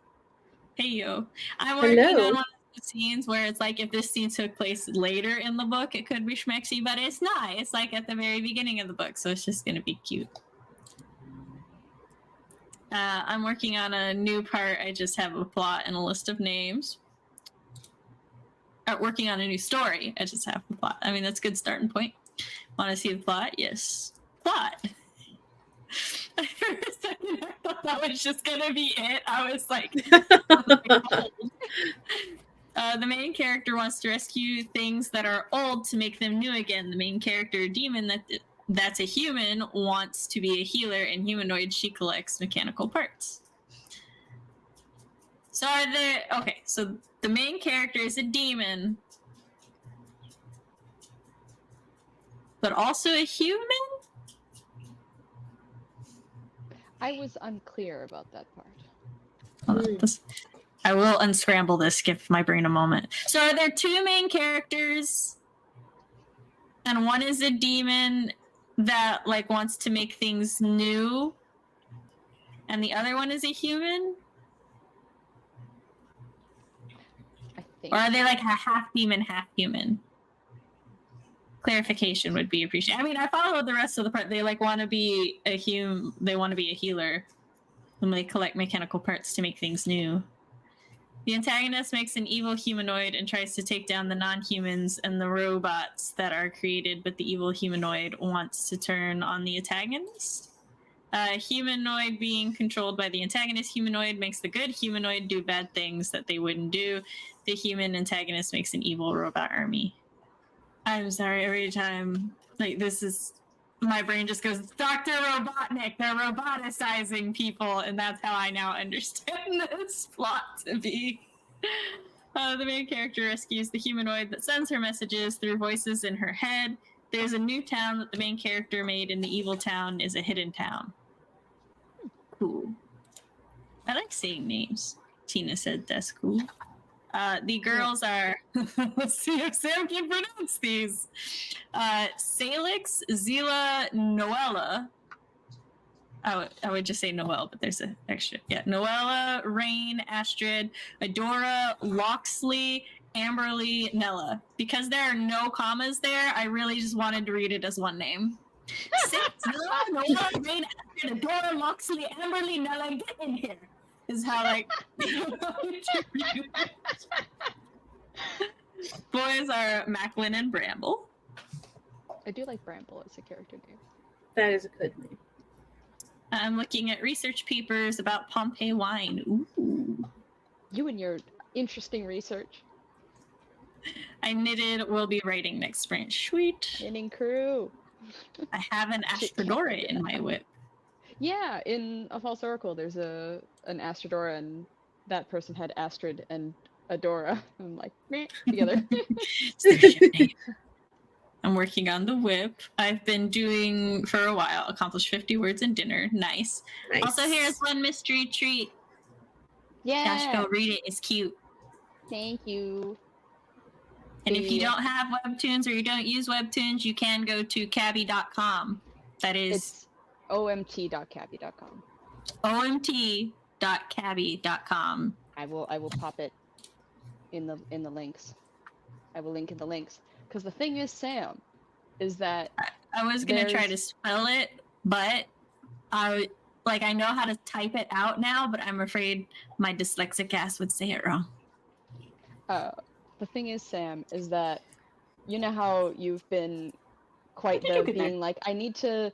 Hey, yo. I'm working Hello. on one of the scenes where it's if this scene took place later in the book, it could be schmexy, but it's not. It's at the very beginning of the book, so it's just going to be cute. I'm working on a new part. I just have a plot and a list of names. Working on a new story. I just have the plot. That's a good starting point. Want to see the plot? Yes. Plot. For a second, I thought that was just going to be it. I was like... the main character wants to rescue things that are old to make them new again. The main character, demon, that's a human, wants to be a healer, and humanoid, she collects mechanical parts. So so the main character is a demon, but also a human? I was unclear about that part. Hold on, I will unscramble this. Give my brain a moment. So, are there two main characters, and one is a demon that like wants to make things new, and the other one is a human? I think. Or are they like a half demon, half human? Clarification would be appreciated. I mean, I followed the rest of the part. They like want to be a They want to be a healer, and they collect mechanical parts to make things new. The antagonist makes an evil humanoid and tries to take down the non-humans and the robots that are created, but the evil humanoid wants to turn on the antagonist. Humanoid being controlled by the antagonist humanoid makes the good humanoid do bad things that they wouldn't do. The human antagonist makes an evil robot army. I'm sorry, every time, like, this is, my brain just goes, Dr. Robotnik, they're roboticizing people, and that's how I now understand this plot to be. The main character rescues the humanoid that sends her messages through voices in her head. There's a new town that the main character made, and the evil town is a hidden town. Cool. I like saying names. Tina said that's cool. The girls are, let's see if Sam can pronounce these. Salix, Zila, Noella. I would just say Noelle, but there's an extra. Yeah, Noella, Rain, Astrid, Adora, Loxley, Amberly, Nella. Because there are no commas there, I really just wanted to read it as one name. Zila, Noella, Rain, Astrid, Adora, Loxley, Amberly, Nella, get in here. Is how like boys are Macklin and Bramble. I do like Bramble as a character name. That is a good name. I'm looking at research papers about Pompeii wine. Ooh. You and your interesting research. I knitted. We'll be writing next spring. Sweet. Knitting crew. I have an Astrodora in my whip. Yeah, in A False Oracle, there's an Astrodora, and that person had Astrid and Adora. I'm like, meh, together. I'm working on the whip. I've been doing for a while. Accomplished 50 words in dinner. Nice. Also, here's one mystery treat. Yeah. Gosh, go read it. It's cute. Thank you. And if you don't have webtoons or you don't use webtoons, you can go to cabby.com. That is... It's omt.cabby.com. omt.cabby.com. I will pop it in the links. I will link in the links. Because the thing is, Sam, is that I was gonna try to spell it, but I know how to type it out now, but I'm afraid my dyslexic ass would say it wrong. The thing is, Sam, is that you know how you've been quite the being like, I need to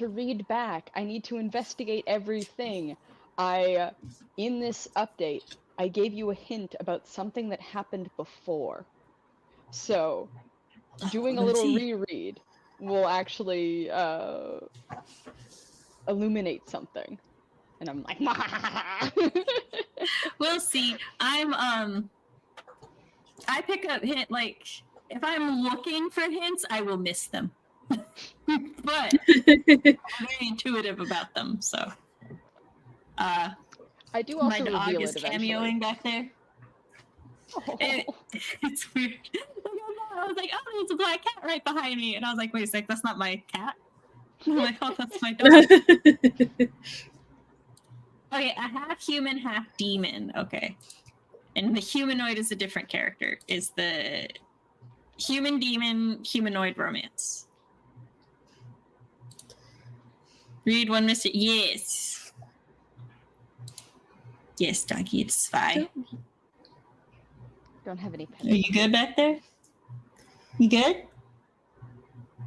read back, I need to investigate everything. In this update, I gave you a hint about something that happened before. So, doing a little reread will actually illuminate something. And I'm like, we'll see. I pick up hint, like, if I'm looking for hints, I will miss them. But I'm very intuitive about them, so. I do also my dog reveal is it eventually. cameoing back there. Oh. It's weird. I was like, oh, there's a black cat right behind me. And I was like, wait a sec, that's not my cat. I'm like, oh, that's my dog. Okay, a half human, half demon. Okay. And the humanoid is a different character. Is the human demon humanoid romance. Read one, Mr. Yes. Yes, doggy, it's fine. Don't have any pets. Are you good back there? You good?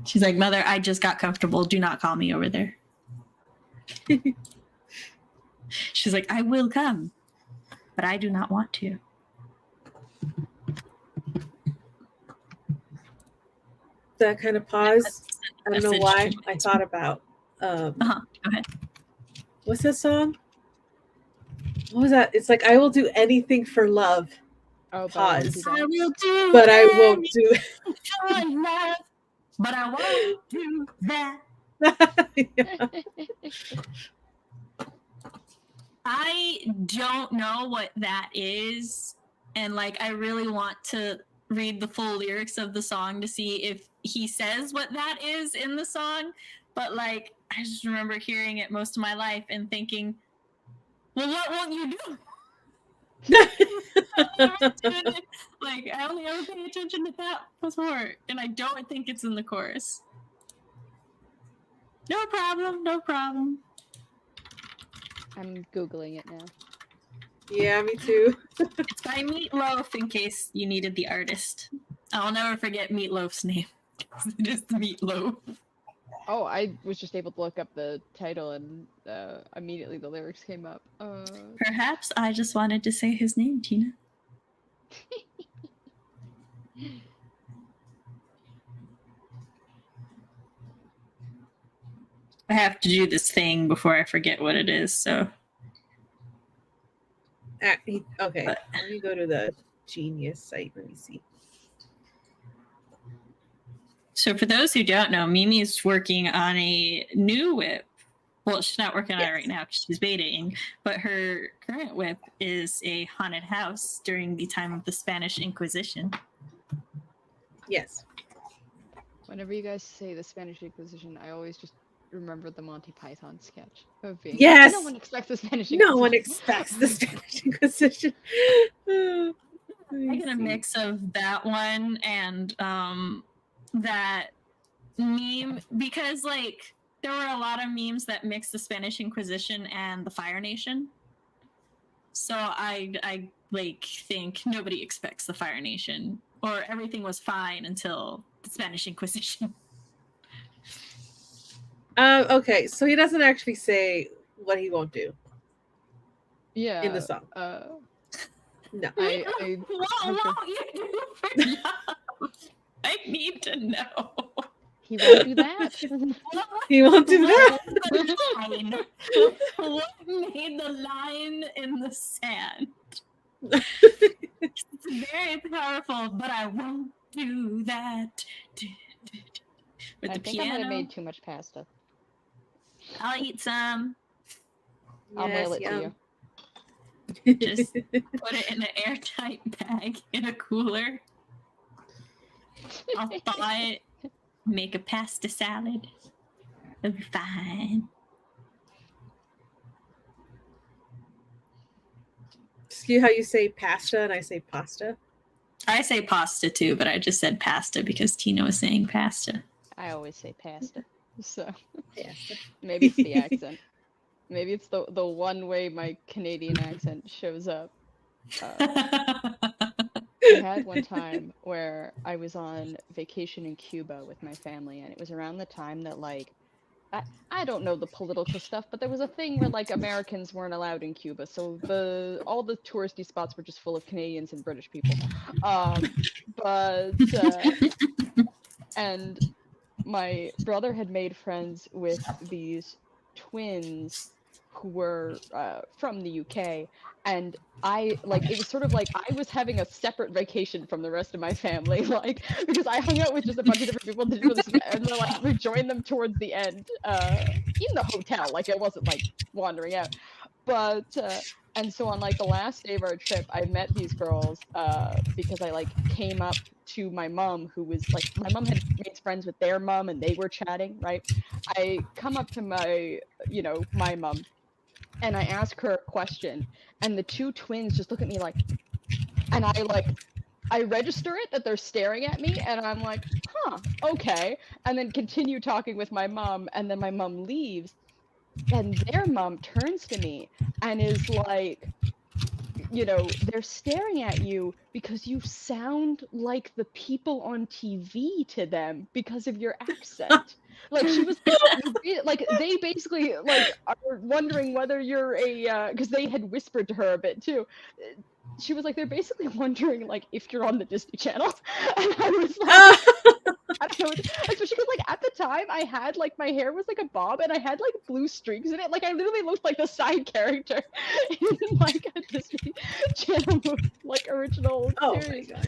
She's like, Mother, I just got comfortable. Do not call me over there. She's like, I will come, but I do not want to. That kind of pause. I don't know why I thought about. Go ahead. What's that song? What was that? It's like, I will do anything for love. Oh, Pause. I will do But I won't do for love, but I won't do that. Yeah. I don't know what that is, and like I really want to read the full lyrics of the song to see if he says what that is in the song. But like I just remember hearing it most of my life and thinking, well, what won't you do? Like I only ever pay attention to that before, and I don't think it's in the chorus. No problem, no problem. I'm Googling it now. Yeah, me too. It's by Meatloaf, in case you needed the artist. I'll never forget Meatloaf's name. Just Meatloaf. Oh, I was just able to look up the title and immediately the lyrics came up. Perhaps I just wanted to say his name, Tina. I have to do this thing before I forget what it is, so. Okay, let me go to the Genius site. Let me see. So for those who don't know, Mimi's working on a new whip. Well, she's not working on it right now because she's betaing, but her current whip is a haunted house during the time of the Spanish Inquisition. Yes. Whenever you guys say the Spanish Inquisition, I always just remember the Monty Python sketch of being Yes! no one expects the Spanish Inquisition. No one expects the Spanish Inquisition. I get a mix of that one and that meme because like there were a lot of memes that mixed the Spanish Inquisition and the Fire Nation. So I like think nobody expects the Fire Nation, or everything was fine until the Spanish Inquisition. Okay, so he doesn't actually say what he won't do. Yeah. In the song. No. What won't you do for love? I need to know. He won't do that. He won't do that. What made the line in the sand? It's very powerful, but I won't do that. With I the think I might piano, have made too much pasta. I'll eat some. I'll mail it to you. Just put it in an airtight bag in a cooler. I'll thaw it, make a pasta salad. It'll be fine. See how you say pasta and I say pasta? I say pasta too, but I just said pasta because Tina was saying pasta. I always say pasta. So Pasta. maybe it's the accent. Maybe it's the one way my Canadian accent shows up. I had one time where I was on vacation in Cuba with my family, and it was around the time that, like, I don't know the political stuff, but there was a thing where, like, Americans weren't allowed in Cuba, so all the touristy spots were just full of Canadians and British people. And my brother had made friends with these twins who were from the UK, and it was sort of like I was having a separate vacation from the rest of my family, like, because I hung out with just a bunch of different people that didn't really and then, like, rejoined them towards the end in the hotel, like it wasn't like wandering out, but and so on, like, the last day of our trip, I met these girls because I, like, came up to my mom, who was, like, my mom had made friends with their mom and they were chatting, right? I come up to my mom, and I ask her a question, and the two twins just look at me like, and I register it that they're staring at me, and I'm like, huh, okay, and then continue talking with my mom, and then my mom leaves, and their mom turns to me and is like, they're staring at you because you sound like the people on TV to them because of your accent. Like, she was like, they basically, like, are wondering whether you're because they had whispered to her a bit too. She was like, they're basically wondering, like, if you're on the Disney Channel. And I was like, I don't know, especially because, like, at the time I had, like, my hair was like a bob and I had, like, blue streaks in it. Like, I literally looked like the side character in, like, a Disney Channel, like, original series. My God.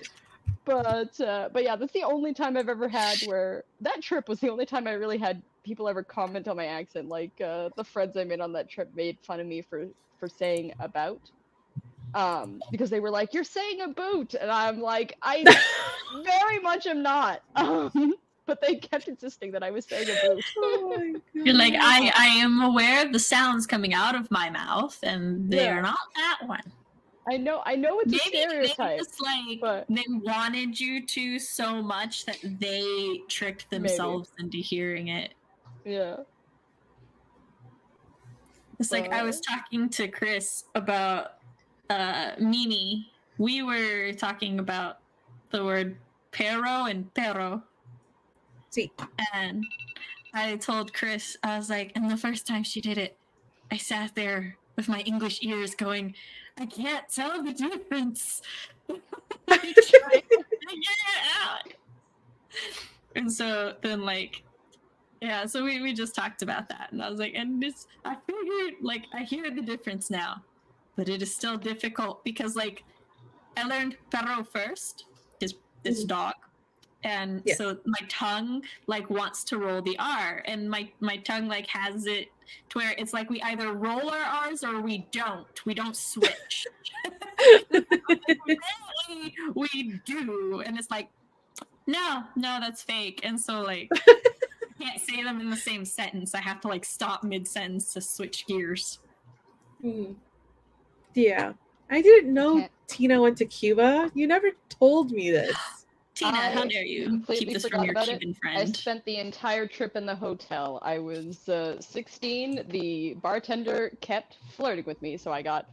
But yeah, that's the only time I've ever had where that trip was the only time I really had people ever comment on my accent. Like, the friends I made on that trip made fun of me for for saying about. Because they were like, "You're saying a boot," and I'm like, "I very much am not." But they kept insisting that I was saying a boot. Oh my God. You're like, I am aware of the sounds coming out of my mouth, and they Yeah. are not that one. I know it's a Maybe stereotype. just like but- they wanted you to so much that they tricked themselves into hearing it. Yeah. It's like I was talking to Chris about Mimi. We were talking about the word pero and perro. See. And I told Chris, I was like, and the first time she did it, I sat there with my English ears going, I can't tell the difference. I tried to figure it out. And so then, like, yeah, so we just talked about that. And I was like, and this, I figured, like, I hear the difference now, but it is still difficult because, like, I learned perro first, this dog. And so my tongue like wants to roll the R, and my tongue like has it to where it's like we either roll our R's or we don't. We don't switch. we do, and it's like no, that's fake. And so like I can't say them in the same sentence. I have to like stop mid sentence to switch gears. Yeah, I didn't know Tina went to Cuba. You never told me this. Tina, how dare you keep this from your Cuban friend? I spent the entire trip in the hotel. I was 16. The bartender kept flirting with me, so I got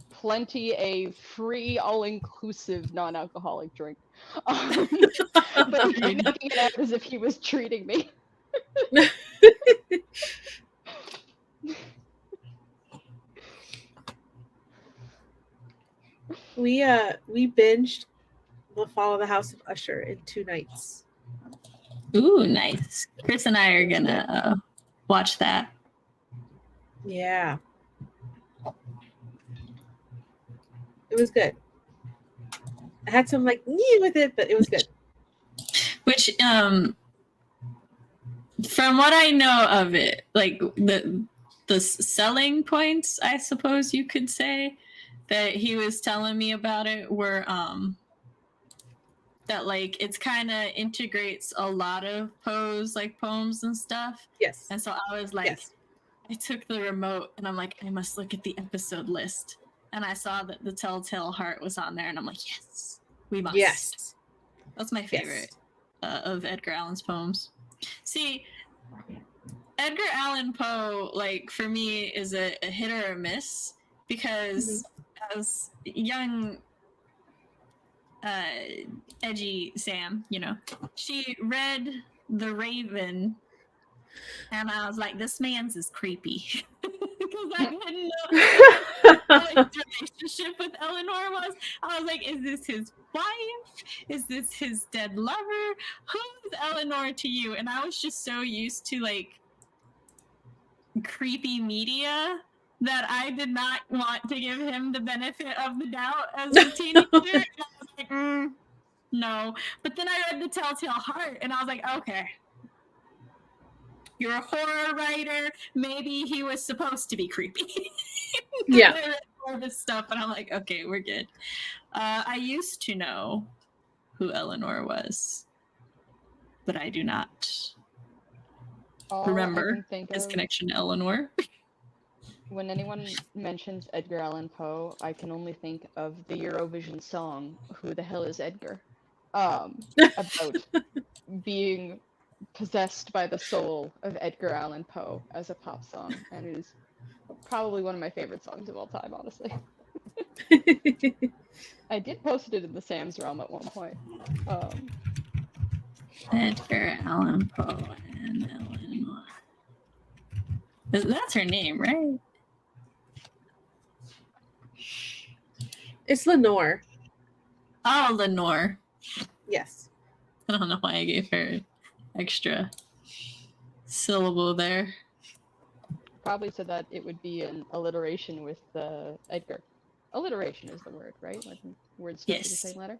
plenty a free, all-inclusive, non-alcoholic drink. But he kept making it out as if he was treating me. We binged The Fall of the House of Usher in 2 nights. Ooh, nice. Chris and I are gonna watch that. Yeah. It was good. I had some like with it, but it was good. Which from what I know of it, like the selling points, I suppose you could say, that he was telling me about it were that like it's kind of integrates a lot of Poe's like poems and stuff. Yes. And so I was like, I took the remote and I'm like, I must look at the episode list. And I saw that the Telltale Heart was on there, and I'm like, yes, we must. Yes. That's my favorite of Edgar Allan's poems. See, Edgar Allan Poe, like, for me, is a hit or a miss, because as young edgy Sam, you know, she read The Raven, and I was like, this man's is creepy. Because I didn't know what his relationship with Eleanor was. I was like, is this his wife? Is this his dead lover? Who's Eleanor to you? And I was just so used to like creepy media that I did not want to give him the benefit of the doubt as a teenager. And I was like, no. But then I read The Telltale Heart, and I was like, okay, you're a horror writer. Maybe he was supposed to be creepy. Yeah. All this stuff, and I'm like, okay, we're good. I used to know who Eleanor was, but I do not remember his connection to Eleanor. When anyone mentions Edgar Allan Poe, I can only think of the Eurovision song "Who the Hell is Edgar?" About being possessed by the soul of Edgar Allan Poe as a pop song, and it is probably one of my favorite songs of all time, honestly. I did post it in the Sam's Realm at one point. Edgar Allan Poe and Eleanor. That's her name, right? It's Lenore. Oh, Lenore. Yes. I don't know why I gave her extra syllable there. Probably so that it would be an alliteration with Edgar. Alliteration is the word, right? Like words start with the same letter.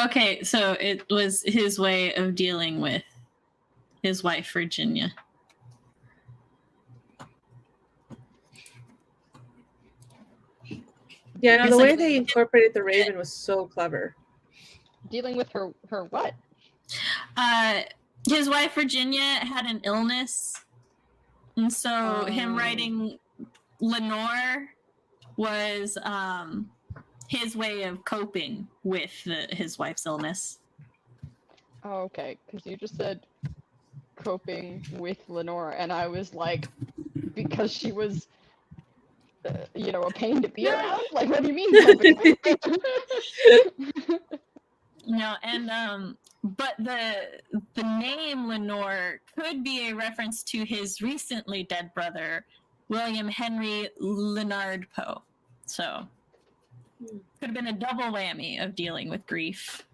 Okay, so it was his way of dealing with his wife, Virginia. Yeah, no, It's the way like- they incorporated the raven was so clever. Dealing with her what? His wife, Virginia, had an illness. And so him Oh. writing Lenore was his way of coping with his wife's illness. Oh, okay, because you just said coping with Lenore, and I was like, because she was, a pain to be around. Like, what do you mean coping? No, and but the name Lenore could be a reference to his recently dead brother, William Henry Leonard Poe. So could have been a double whammy of dealing with grief.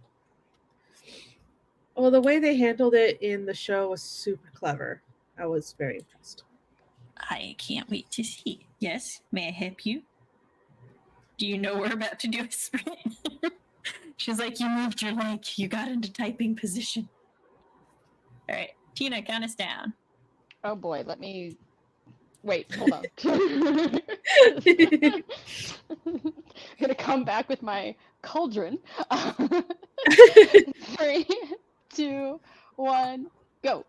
Well, the way they handled it in the show was super clever. I was very impressed. I can't wait to see. Yes, may I help you? Do you know we're about to do a sprint? She's like, you moved your leg. You got into typing position. All right, Tina, count us down. Oh boy, let me. Wait, hold on. Gonna come back with my cauldron. 3, 2, 1, go.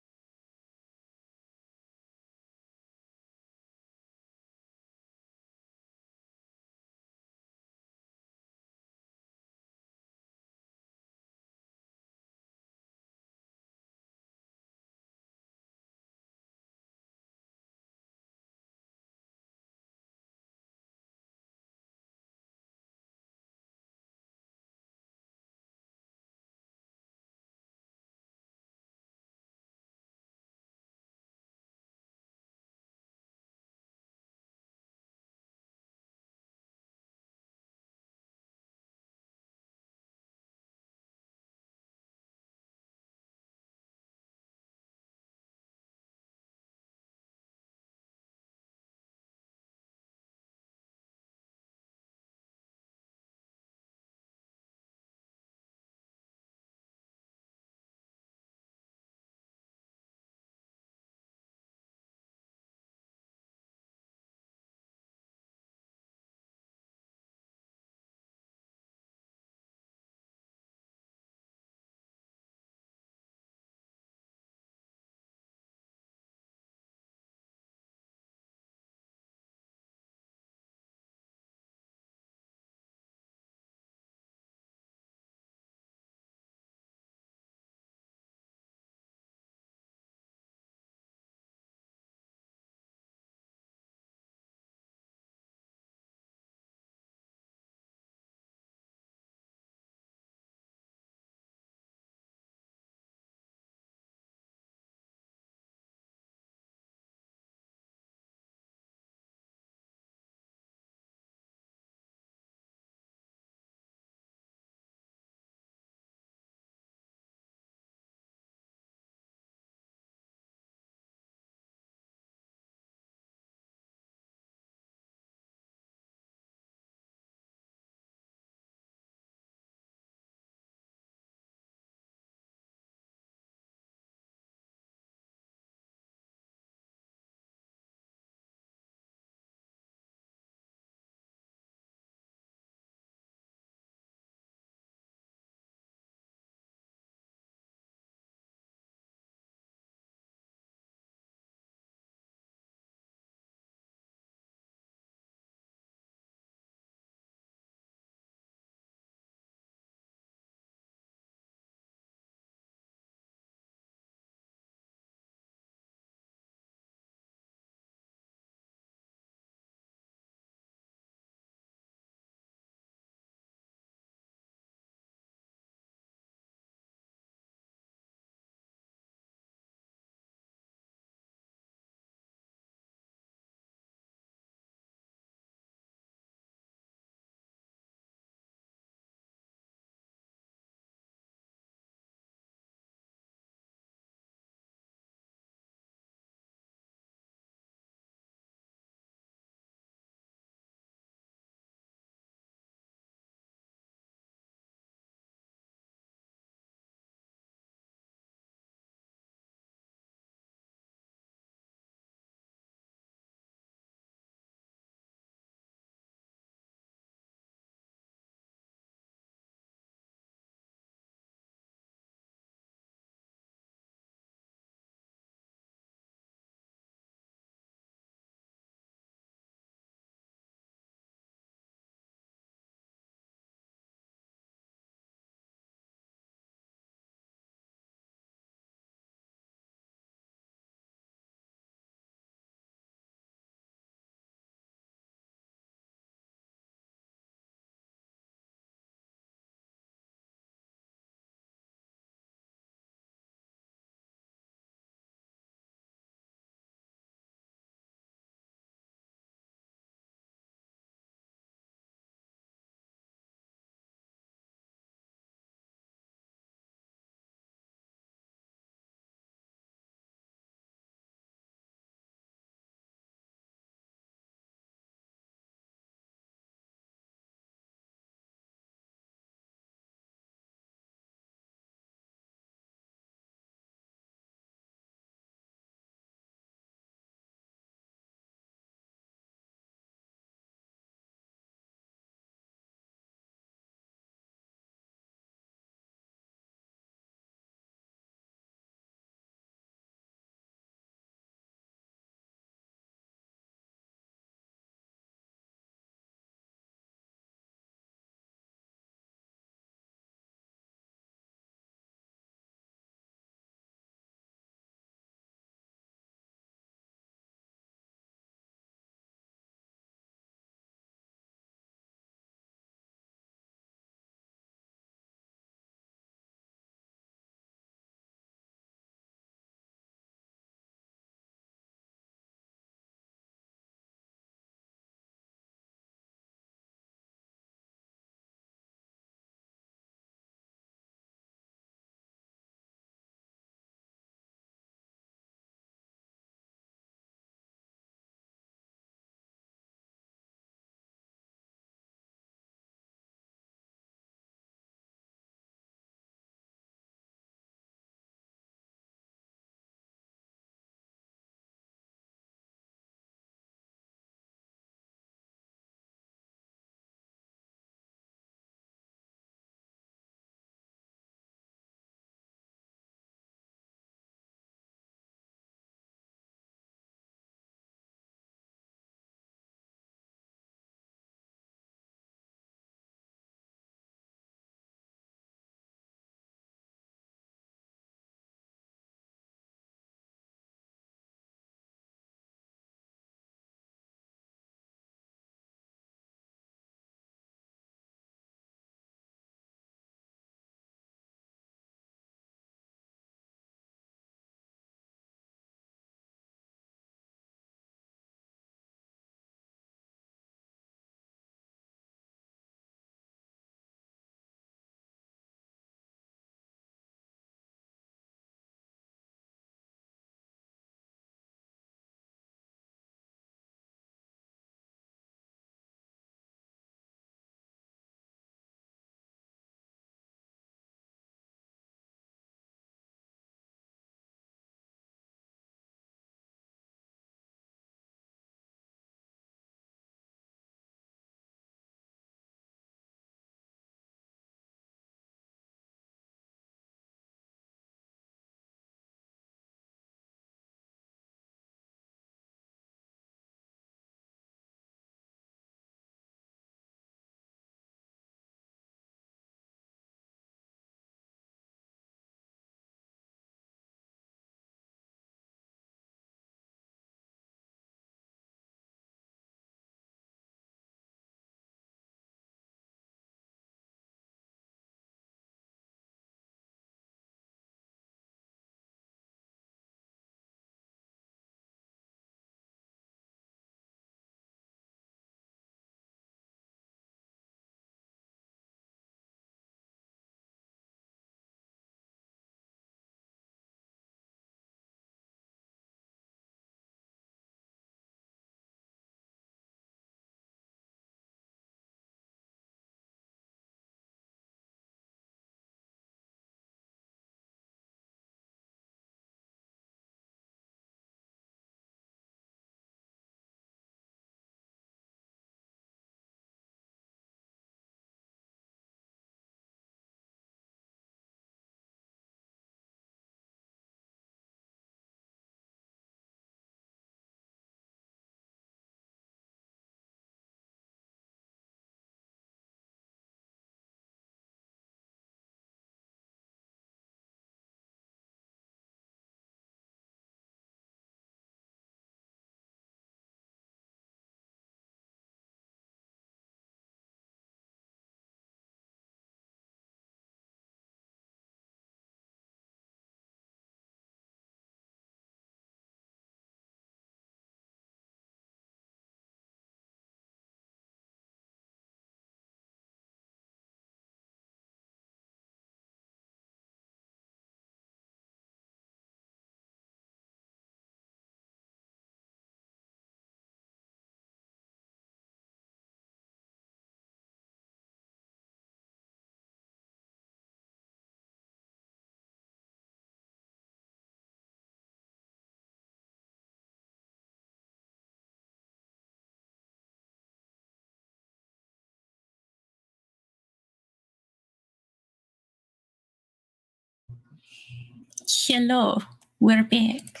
Hello, we're back.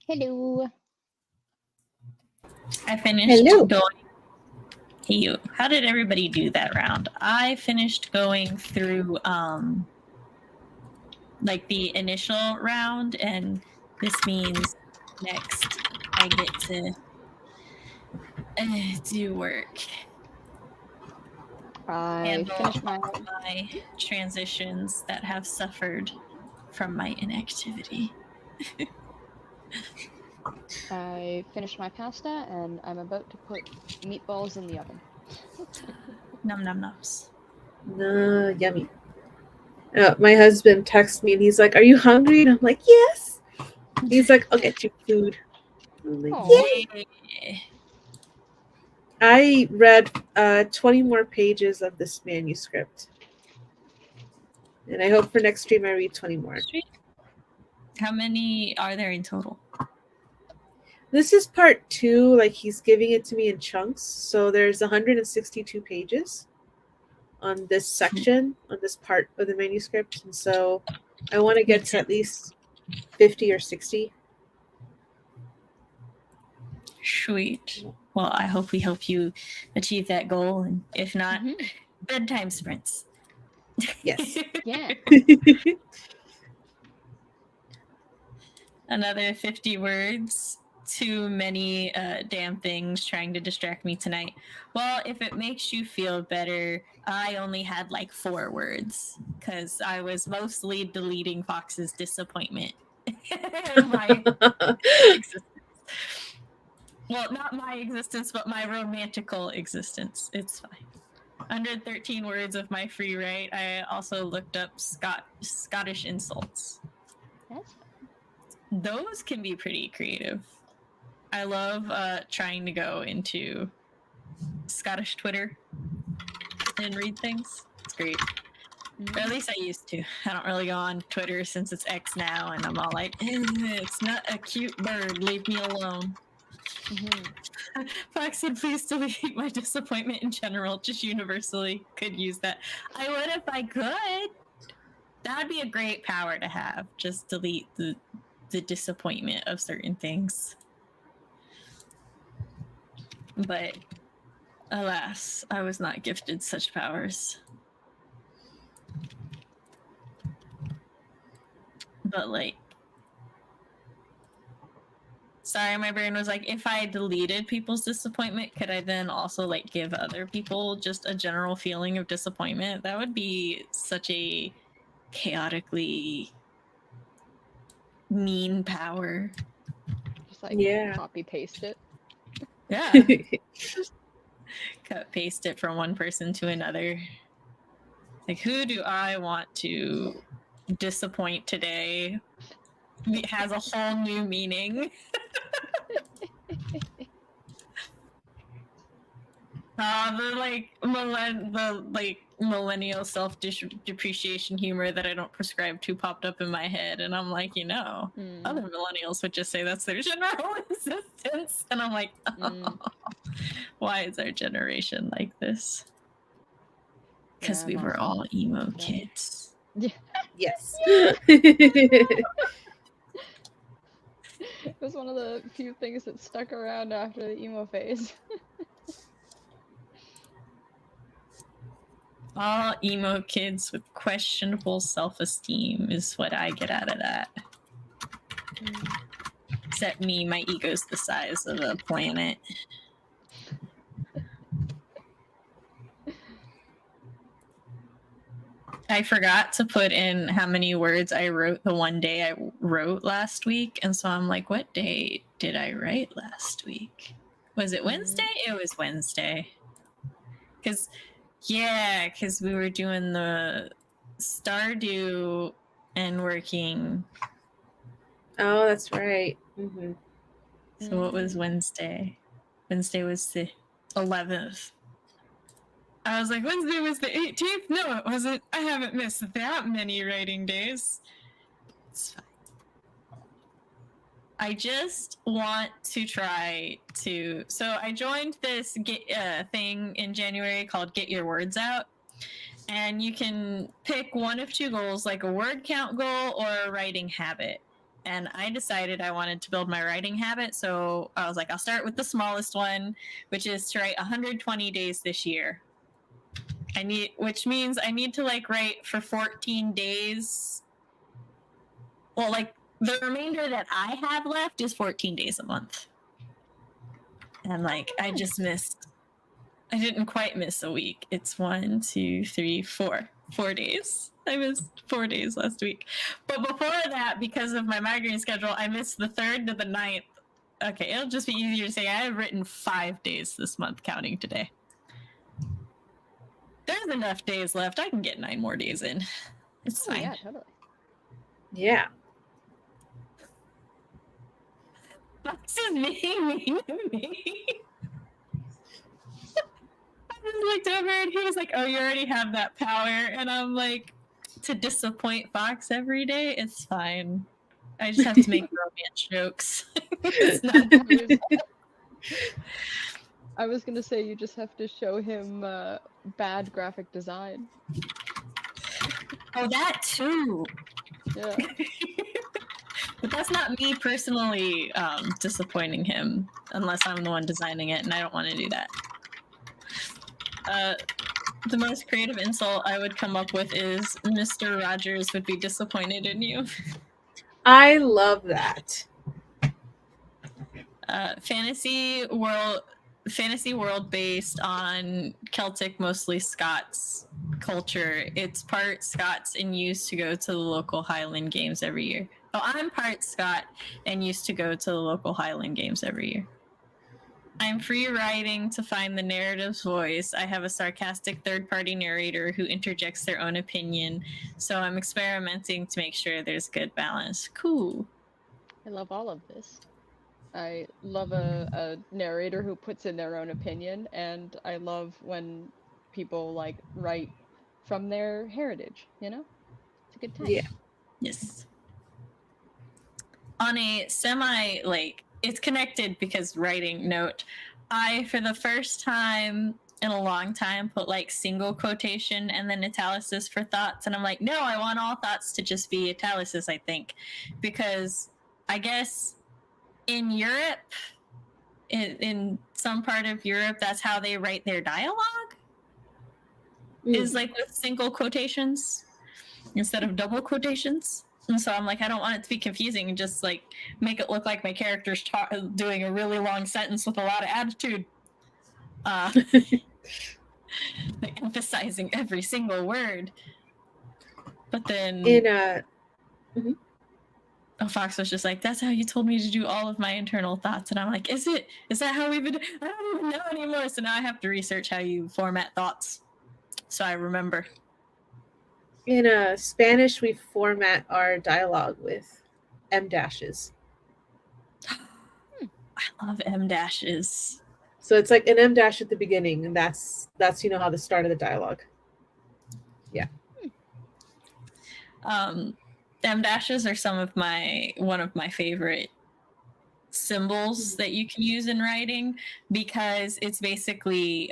Hello. I finished Hello. going. Hey, you. How did everybody do that round? I finished going through like the initial round, and this means next I get to do work. I Handle finished my my transitions that have suffered from my inactivity. pasta, and I'm about to put meatballs in the oven. Num num nums. Yummy. My husband texts me and he's like, "Are you hungry?" And I'm like, "Yes." He's like, "I'll get you food." I'm like, Aw. "Yay." I read 20 more pages of this manuscript. And I hope for next stream I read 20 more. Sweet. How many are there in total? This is part 2. Like, he's giving it to me in chunks. So there's 162 pages on this section, on this part of the manuscript. And so I want to get to at least 50 or 60. Sweet. Well, I hope we help you achieve that goal, and if not, bedtime sprints. Yes. Yeah. Another 50 words. Too many damn things trying to distract me tonight. Well, if it makes you feel better, I only had like 4 words because I was mostly deleting Fox's disappointment in my existence. Well, not my existence, but my romantical existence. It's fine. 113 words of my free write. I also looked up Scottish insults. That's Those can be pretty creative. I love trying to go into Scottish Twitter and read things. It's great. Or at least I used to. I don't really go on Twitter since it's X now, and I'm all like, it's not a cute bird. Leave me alone. Fox said, please delete my disappointment in general. Just universally could use that. I would if I could. That would be a great power to have. Just delete the disappointment of certain things. But alas, I was not gifted such powers. But like, sorry, my brain was like, if I deleted people's disappointment, could I then also like give other people just a general feeling of disappointment? That would be such a chaotically mean power. just like copy paste it. Yeah. Cut paste it from one person to another. Like, who do I want to disappoint today? It has a whole new meaning. The millennial self depreciation humor that I don't prescribe to popped up in my head, and I'm like, other millennials would just say that's their general existence, and I'm like, why is our generation like this? Because we were all emo kids. Yes. It was one of the few things that stuck around after the emo phase. All emo kids with questionable self-esteem is what I get out of that. Except me, my ego's the size of a planet. I forgot to put in how many words I wrote the one day I wrote last week. And so I'm like, what day did I write last week? Was it Wednesday? It was Wednesday. Because we were doing the Stardew and working. Oh, that's right. So what was Wednesday? Wednesday was the 11th. I was like, Wednesday was the 18th? No, it wasn't. I haven't missed that many writing days. It's fine. I just want to try to... So I joined this thing in January called Get Your Words Out. And you can pick one of two goals, like a word count goal or a writing habit. And I decided I wanted to build my writing habit, so I was like, I'll start with the smallest one, which is to write 120 days this year. Which means I need to like write for 14 days. Well, like the remainder that I have left is 14 days a month. And like I didn't quite miss a week. It's 1, 2, 3, 4. 4 days. I missed 4 days last week. But before that, because of my migraine schedule, I missed the 3rd to the 9th. Okay, it'll just be easier to say I have written 5 days this month, counting today. There's enough days left. I can get 9 more days in. It's fine. Yeah, totally. Yeah. Fox is being mean to me. I just looked over and he was like, "Oh, you already have that power," and I'm like, "To disappoint Fox every day, it's fine. I just have to make romance jokes." It's not I was gonna say you just have to show him bad graphic design. Oh, that too. Yeah. But that's not me personally disappointing him, unless I'm the one designing it, and I don't want to do that. The most creative insult I would come up with is Mr. Rogers would be disappointed in you. I love that. Fantasy world based on Celtic, mostly Scots culture. It's part Scots and used to go to the local Highland Games every year. Oh, I'm part Scot and used to go to the local Highland Games every year. I'm free writing to find the narrative's voice. I have a sarcastic third-party narrator who interjects their own opinion, so I'm experimenting to make sure there's good balance. Cool. I love all of this. I love a narrator who puts in their own opinion, and I love when people like write from their heritage, you know? It's a good time. Yeah. Yes. On a semi, like, it's connected because writing note, I, for the first time in a long time, put like single quotation and then italics for thoughts. And I'm like, no, I want all thoughts to just be italics, I think. Because I guess in Europe, in some part of Europe, that's how they write their dialogue, is like with single quotations instead of double quotations. And so I'm like, I don't want it to be confusing and just like make it look like my character's doing a really long sentence with a lot of attitude. Like emphasizing every single word. But then Fox was just like, that's how you told me to do all of my internal thoughts. And I'm like, is that how we've been? I don't even know anymore. So now I have to research how you format thoughts so I remember. In Spanish, we format our dialogue with M dashes. I love M dashes. So it's like an M dash at the beginning, and that's how the start of the dialogue. Yeah. M dashes are one of my favorite symbols that you can use in writing, because it's basically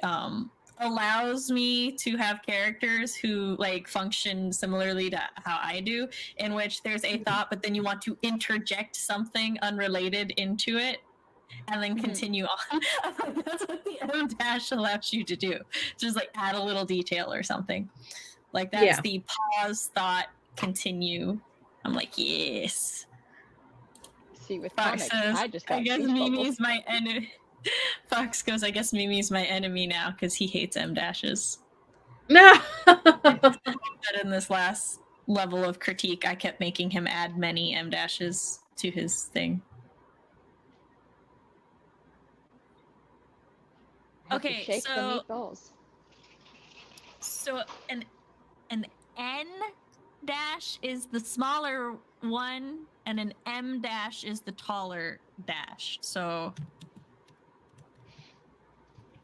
allows me to have characters who like function similarly to how I do, in which there's a thought, but then you want to interject something unrelated into it and then continue on. That's what the M dash allows you to do. Just like add a little detail or something. Like that's the pause, thought, continue. I'm like, yes. See, with Fox comics, says, I just got I guess goose bubbles. Mimi's my enemy. Fox goes, I guess Mimi's my enemy now because he hates M dashes. No. But in this last level of critique, I kept making him add many M dashes to his thing. Okay, shake so the meatballs. So an N dash is the smaller one, and an M dash is the taller dash. So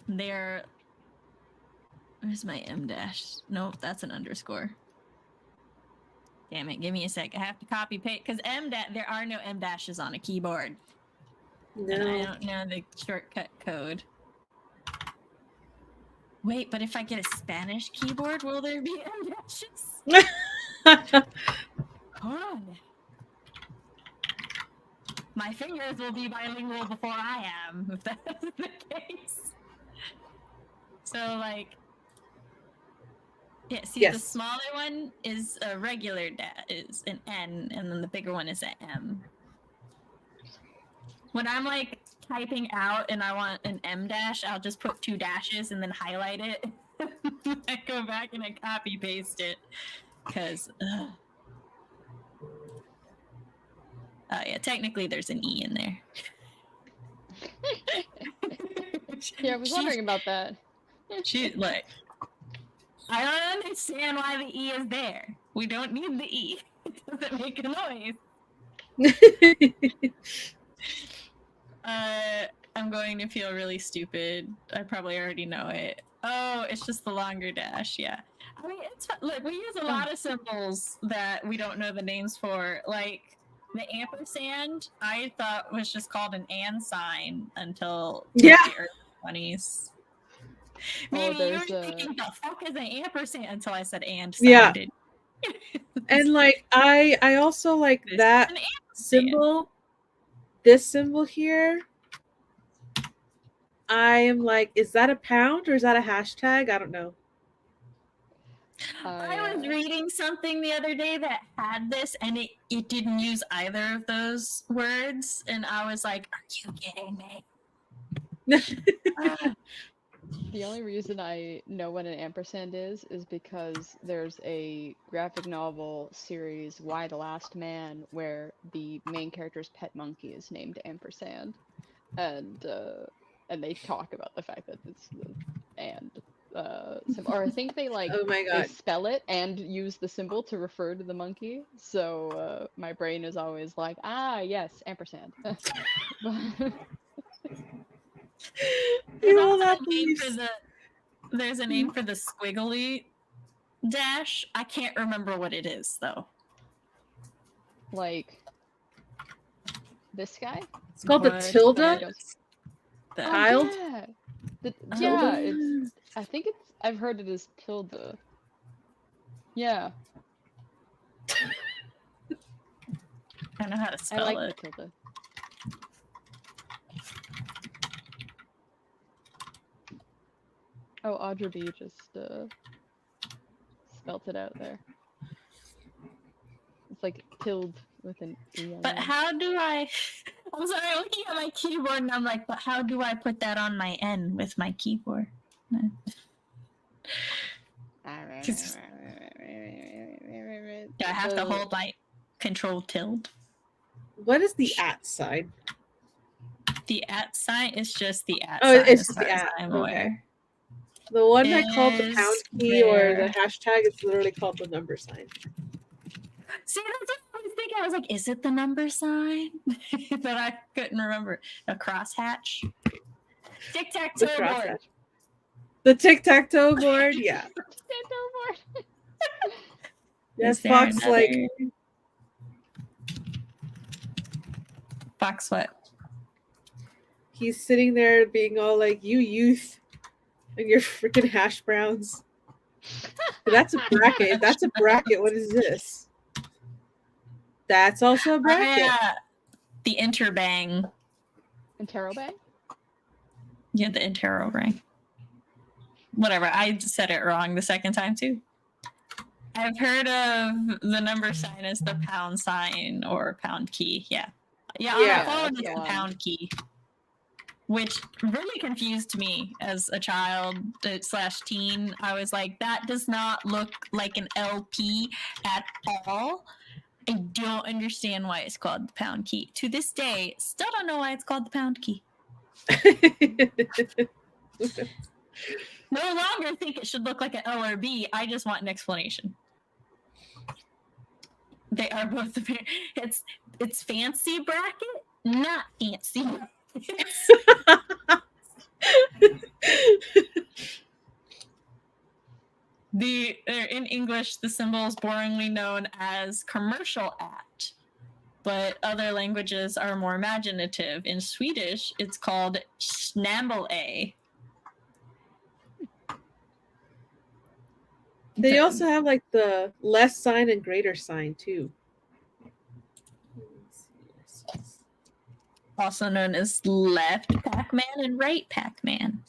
they're. Where's my M dash? Nope, that's an underscore. Damn it! Give me a sec. I have to copy paste because there are no M dashes on a keyboard. No. And I don't know the shortcut code. Wait, but if I get a Spanish keyboard, will there be M dashes? Hold on. My fingers will be bilingual before I am, if that's the case. So, like, yeah, see, the Yes. smaller one is a regular is an N, and then the bigger one is an M. When I'm, like, typing out and I want an M dash, I'll just put 2 dashes and then highlight it. I go back and I copy paste it. Because, yeah, technically there's an E in there. Yeah, I was wondering about that. She, like, I don't understand why the E is there. We don't need the E. It doesn't make a noise. I'm going to feel really stupid. I probably already know it. Oh, it's just the longer dash. Yeah. I mean, it's look. We use a lot of symbols that we don't know the names for. Like the ampersand, I thought was just called an and sign until the early 20s. Maybe you were thinking the fuck is an ampersand until I said and sign. Yeah. And like I also like This that symbol. This symbol here. I am like, is that a pound or is that a hashtag? I don't know. I was reading something the other day that had this and it didn't use either of those words. And I was like, are you kidding me? The only reason I know what an ampersand is because there's a graphic novel series, Why the Last Man, where the main character's pet monkey is named Ampersand. And they talk about the fact that it's the and symbol. Or I think they like oh my God. they spell it and use the symbol to refer to the monkey. So my brain is always like, yes, ampersand. There's a name for the squiggly dash. I can't remember what it is though. Like this guy? It's called the tilde. Tilde. Yeah. It's. I think it's. I've heard it as tilde. Yeah. I don't know how to spell I like it. Tilde. Oh, Audra B just spelt it out there. It's like tilde with an E on But how do I... I'm sorry, I'm looking at my keyboard and I'm like, but how do I put that on my N with my keyboard? Do I have to hold my control tilde? What is the @ sign? The @ sign is just the @ sign. Oh, it's as the far as @ I'm okay. aware. The one I called the pound key or the hashtag is literally called the number sign. See, that's what I was thinking. I was like, is it the number sign? But I couldn't remember. A crosshatch? Tic-tac-toe board. The tic-tac-toe board, yeah. Tic-tac-toe board. Yes, Fox like... Fox what? He's sitting there being all like, you youth and your freaking hash browns. That's a bracket. If that's a bracket, what is this? That's also a bracket. Yeah. The interbang. Interrobang? Yeah, the interrobang. Whatever. I said it wrong the second time too. I've heard of the number sign as the pound sign or pound key. Yeah. Yeah, on the phone it's the pound key. Which really confused me as a child / teen. I was like, that does not look like an LP at all. I don't understand why it's called the pound key. To this day, still don't know why it's called the pound key. No longer think it should look like an L or B. I just want an explanation. They are both it's fancy bracket, not fancy. In English, the symbol is boringly known as commercial @ but other languages are more imaginative. In Swedish, it's called snabel-a. They also have like the less sign and greater sign too. Also known as left Pac-Man and right Pac-Man.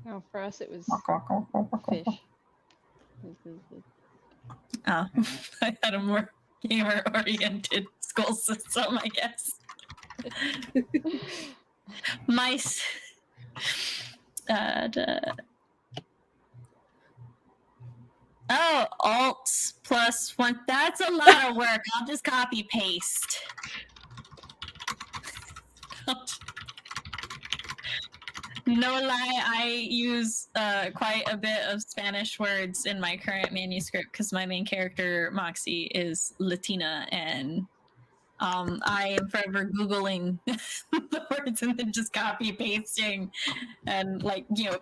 No, for us it was fish. Oh, I had a more gamer-oriented school system, I guess. My Alt +1. That's a lot of work. I'll just copy paste. No lie, I use quite a bit of Spanish words in my current manuscript because my main character, Moxie, is Latina, and I am forever Googling the words and then just copy pasting and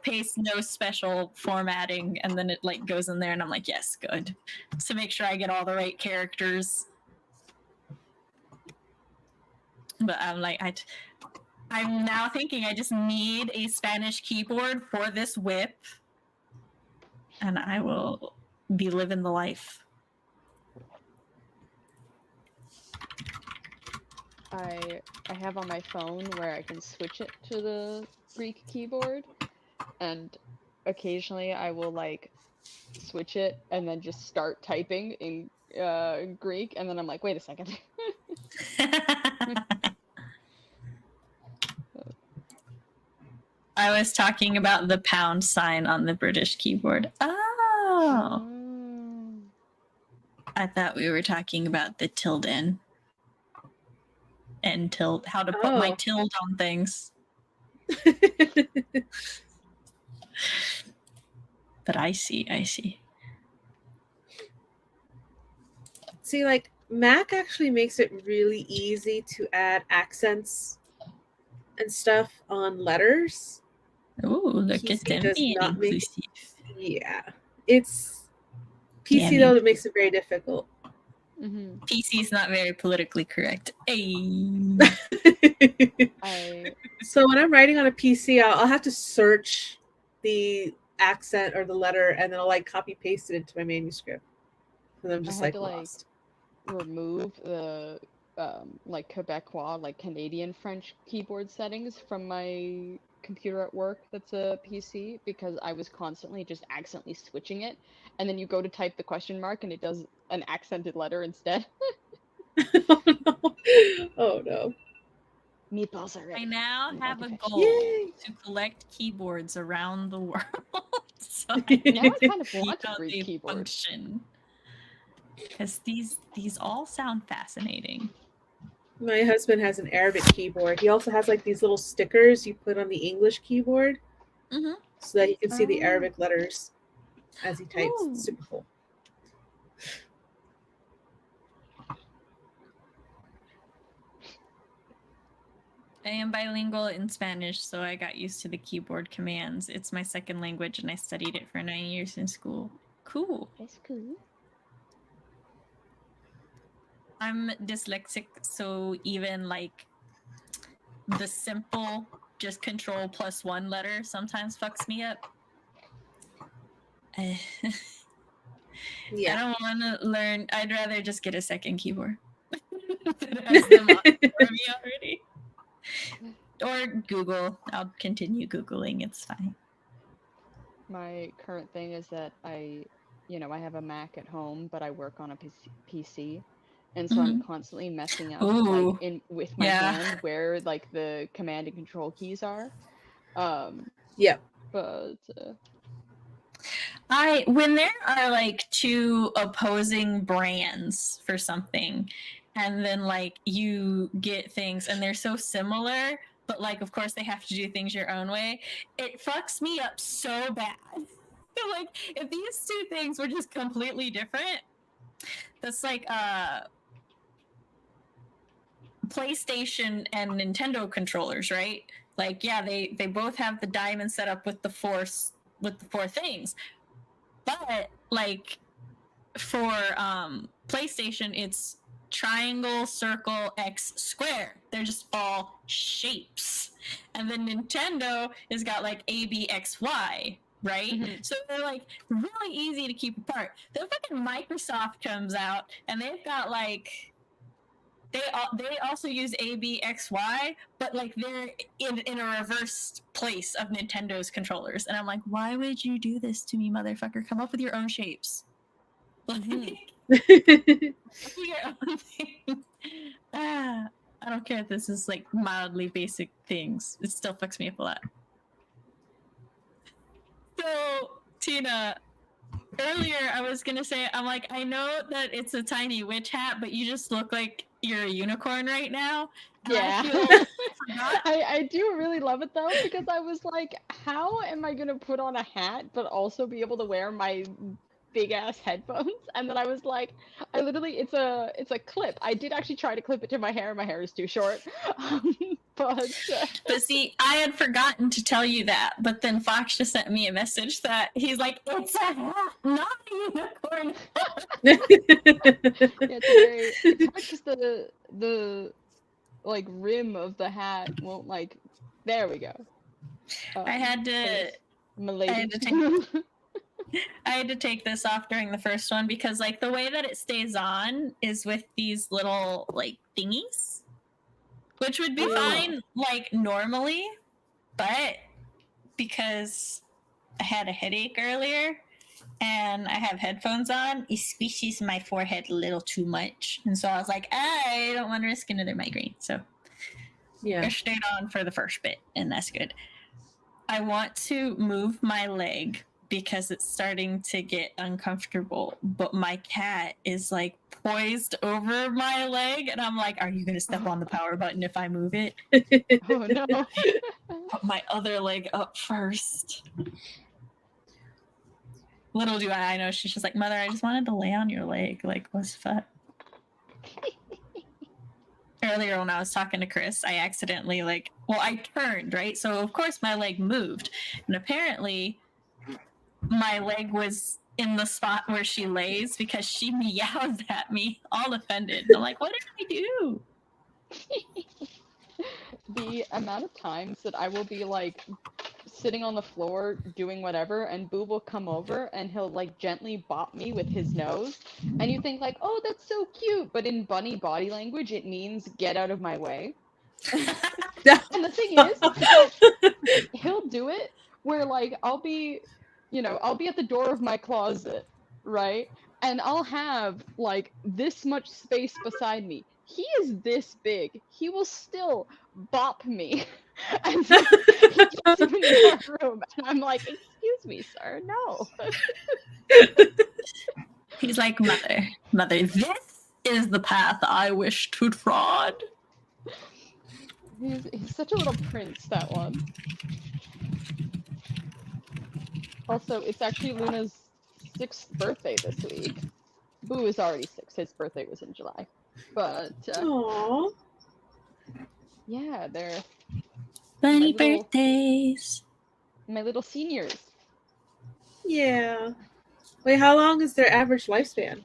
paste no special formatting, and then it goes in there and I'm like, yes, good. To make sure I get all the right characters. But I'm now thinking I just need a Spanish keyboard for this whip, and I will be living the life. I have on my phone where I can switch it to the Greek keyboard, and occasionally I will switch it and then just start typing in Greek, and then I'm like, wait a second. I was talking about the pound sign on the British keyboard. Oh. I thought we were talking about the tilde and how to put my tilde on things. But I see. See, Mac actually makes it really easy to add accents and stuff on letters. Ooh, look at them being inclusive. Yeah. It's PC, though, that makes it very difficult. Mm-hmm. PC is not very politically correct. Hey. So when I'm writing on a PC, I'll have to search the accent or the letter, and then I'll copy paste it into my manuscript. And I'm just lost. Remove the Quebecois, Canadian French keyboard settings from my computer at work that's a PC, because I was constantly just accidentally switching it, and then you go to type the question mark and it does an accented letter instead. Oh no. Meatballs are ready. I now have a goal to collect keyboards around the world. So I kind of want to read keyboard function. Because these all sound fascinating. My husband has an Arabic keyboard. He also has these little stickers you put on the English keyboard, so that you can see the Arabic letters as he types. It's super cool. I am bilingual in Spanish, so I got used to the keyboard commands. It's my second language, and I studied it for 9 years in school. Cool. That's cool. I'm dyslexic, so even the simple just control +1 letter sometimes fucks me up. Yeah. I don't want to learn. I'd rather just get a second keyboard that has them on for me already. Or Google. I'll continue Googling. It's fine. My current thing is that I have a Mac at home, but I work on a PC. And so I'm constantly messing up with my hand where the command and control keys are. Yeah. But when there are two opposing brands for something, and then you get things and they're so similar, but of course they have to do things your own way, it fucks me up so bad. So if these two things were just completely different, that's PlayStation and Nintendo controllers, right? They both have the diamond set up with the four things, but for PlayStation, it's triangle, circle, X, square. They're just all shapes. And then Nintendo has got A, B, X, Y. right? Mhm. So they're like really easy to keep apart. Then fucking Microsoft comes out and they've got like they also use ABXY, but like they're in a reversed place of Nintendo's controllers, and I'm like, why would you do this to me, motherfucker? Come up with your own shapes. Like, Mhm. your own thing. I don't care if this is like mildly basic things. It still fucks me up a lot. So, Tina, earlier I was gonna say, I'm like, I know that it's a tiny witch hat, but you just look like you're a unicorn right now. And Yeah. I feel I forgot. I do really love it though, because I was like, how am I gonna put on a hat but also be able to wear my big ass headphones? And then I was like, I literally it's a clip. I did actually try to clip it to my hair is too short. But But see, I had forgotten to tell you that. But then Fox just sent me a message that he's like, it's a hat, not a unicorn. yeah, it's hard because the like rim of the hat won't like there we go. I had to Milady. I had to take this off during the first one because like the way that it stays on is with these little like thingies, which would be fine like normally, but because I had a headache earlier and I have headphones on, it squishes my forehead a little too much, and so I was like, I don't want to risk another migraine, so I stayed on for the first bit, and that's good. I want to move my leg because it's starting to get uncomfortable, but my cat is like poised over my leg, and I'm like, are you going to step on the power button if I move it? Oh no. Put my other leg up first. Little do I know, she's just like, Mother, I just wanted to lay on your leg. Like, what's the fuck? Earlier when I was talking to Chris, I accidentally I turned, right? So of course my leg moved. And apparently my leg was in the spot where she lays because she meowed at me, all offended. I'm like, what did I do? The amount of times that I will be like sitting on the floor doing whatever, and Boo will come over and he'll like gently bop me with his nose, and you think like, oh, that's so cute, but in bunny body language it means get out of my way. And the thing is that he'll do it where like I'll be at the door of my closet, right, and I'll have like this much space beside me. He is this big, he will still bop me until he gets in the room, and I'm like, excuse me, sir, no. He's like, Mother, this is the path I wish to trod. He's such a little prince, that one. Also, it's actually Luna's 6th birthday this week. Boo is already 6. His birthday was in July. But, Aww. yeah, they're Bunny my little- birthdays. my little seniors. Yeah. Wait, how long is their average lifespan?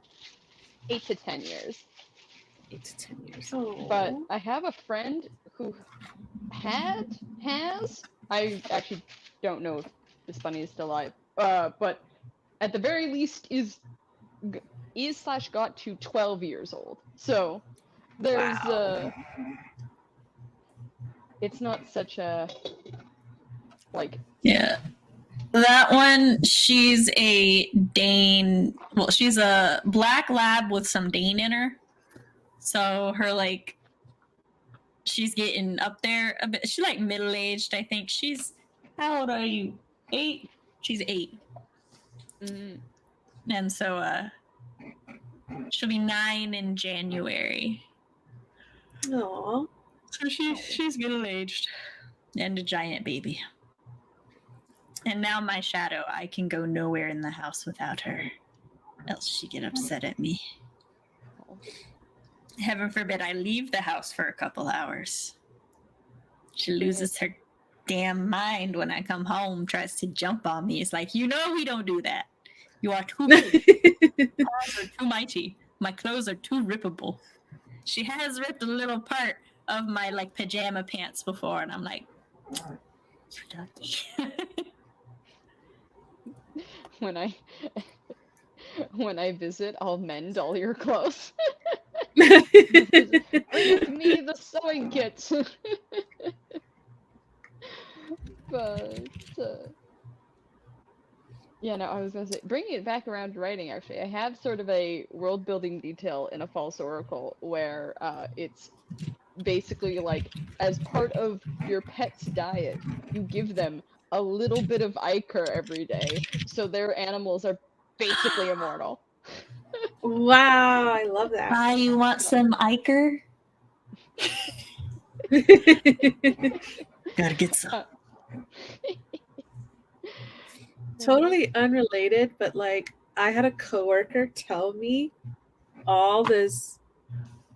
8 to 10 years. 8 to 10 years. Oh. But I have a friend who has, I actually don't know if this bunny is still alive, but at the very least /got to 12 years old. So there's Wow. it's not such a like. Yeah. That one, she's a Dane. Well, she's a black lab with some Dane in her. So her she's getting up there a bit. She's like middle aged, I think. How old are you? 8? She's 8. Mm. And so she'll be 9 in January. Aww. So she's middle aged and a giant baby. And now my shadow, I can go nowhere in the house without her, else she get upset at me. Heaven forbid I leave the house for a couple hours. She loses her damn mind when I come home, tries to jump on me. It's like, we don't do that. You are too big. My claws are too mighty. My clothes are too rippable. She has ripped a little part of my pajama pants before, and I'm like, you're lucky. when I when I visit, I'll mend all your clothes. Bring me the sewing kit. But yeah, no, I was gonna say, bringing it back around to writing, actually, I have sort of a world building detail in a false oracle where it's basically like, as part of your pet's diet, you give them a little bit of ichor every day, so their animals are basically immortal. Wow, I love that. Hi, you want some ichor? Gotta get some. Totally unrelated, but like I had a coworker tell me all this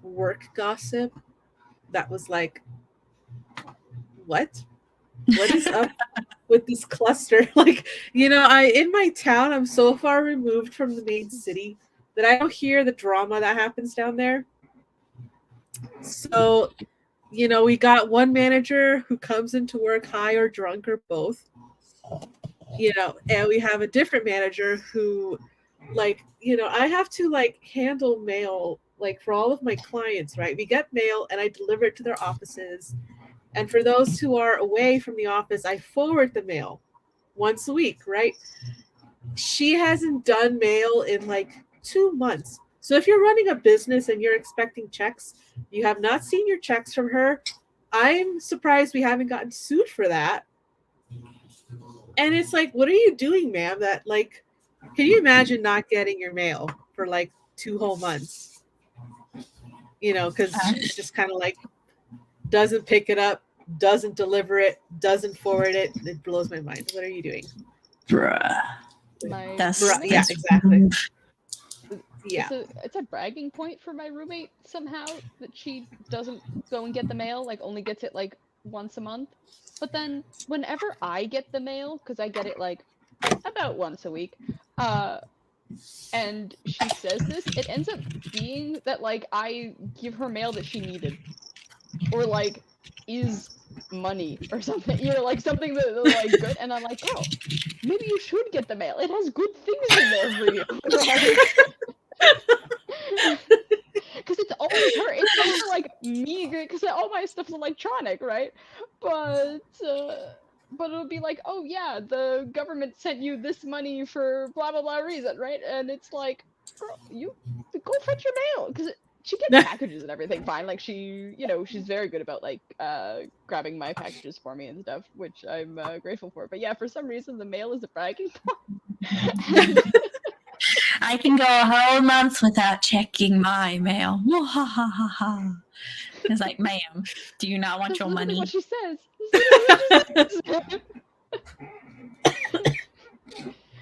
work gossip that was like, what is up with this cluster? Like, I in my town, I'm so far removed from the main city that I don't hear the drama that happens down there. So we got one manager who comes into work high or drunk or both, and we have a different manager who, like, I have to like handle mail, like, for all of my clients, right? We get mail and I deliver it to their offices. And for those who are away from the office, I forward the mail once a week, right? She hasn't done mail in like 2 months. So if you're running a business and you're expecting checks, you have not seen your checks from her. I'm surprised we haven't gotten sued for that. And it's like, what are you doing, ma'am? That, like, can you imagine not getting your mail for like 2 whole months? Because she's just kind of like, doesn't pick it up, doesn't deliver it, doesn't forward it. It blows my mind. What are you doing? Bruh. Yeah, exactly. Yeah. It's a bragging point for my roommate somehow that she doesn't go and get the mail, like only gets it like once a month. But then whenever I get the mail, because I get it like about once a week, and she says this, it ends up being that like I give her mail that she needed, or like is money or something, like something that like good, and I'm like, girl, maybe you should get the mail. It has good things in there for you. Because it's always her. It's never like me, because all my stuff's electronic, right? But it'll be like, oh yeah, the government sent you this money for blah blah blah reason, right? And it's like, girl, you go fetch your mail, because she gets packages and everything fine. Like, she, she's very good about like grabbing my packages for me and stuff, which I'm grateful for. But yeah, for some reason the mail is a bragging point. I can go a whole month without checking my mail. Ha ha ha ha. It's like, ma'am, do you not want your money? What she says.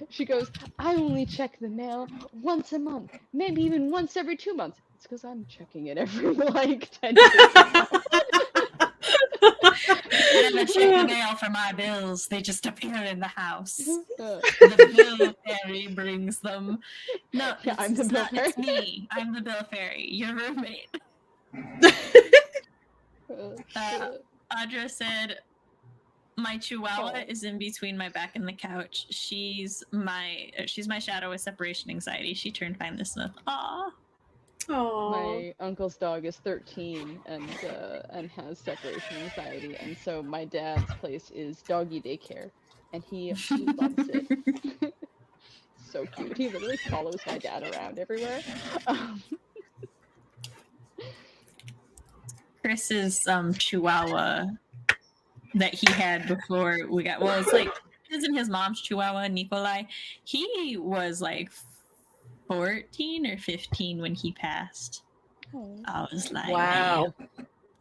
She goes, I only check the mail once a month, maybe even once every 2 months. It's because I'm checking it every like 10 years. I never check the mail for my bills. They just appear in the house. The bill fairy brings them. No, yeah, I'm the bill fairy. It's me. I'm the bill fairy. Your roommate. Audra said, my chihuahua is in between my back and the couch. She's my shadow with separation anxiety. She turned fine this month. Aww. My uncle's dog is 13 and has separation anxiety, and so my dad's place is doggy daycare, and he loves it. So cute. He literally follows my dad around everywhere. Chris's chihuahua that he had before we got, well, it's like his and his mom's chihuahua, Nikolai. He was like 14 or 15 when he passed. I was like, wow,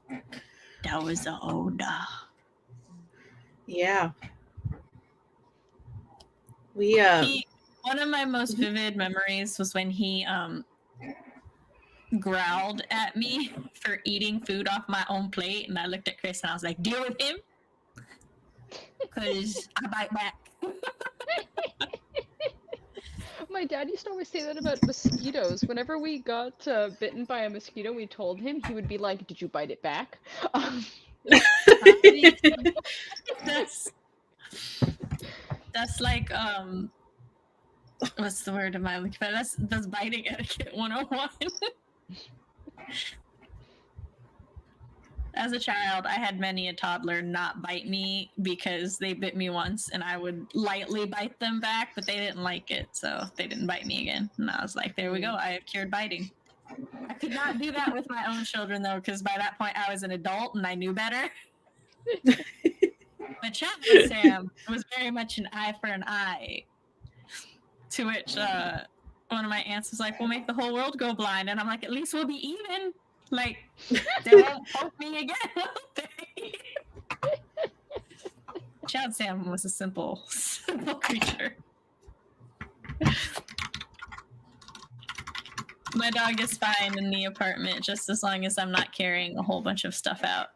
man, that was the old dog. Yeah. One of my most vivid memories was when he growled at me for eating food off my own plate, and I looked at Chris and I was like, deal with him, because I bite back. My dad used to always say that about mosquitoes. Whenever we got bitten by a mosquito, we told him, he would be like, did you bite it back? That's like What's the word am I looking for? That's biting etiquette 101. As a child, I had many a toddler not bite me because they bit me once and I would lightly bite them back, but they didn't like it, so they didn't bite me again. And I was like, there we go, I have cured biting. I could not do that with my own children, though, because by that point I was an adult and I knew better. But child Sam was very much an eye for an eye. To which one of my aunts was like, we'll make the whole world go blind. And I'm like, at least we'll be even. Like, they won't poke me again, will they? Child Sam was a simple creature. My dog is fine in the apartment just as long as I'm not carrying a whole bunch of stuff out.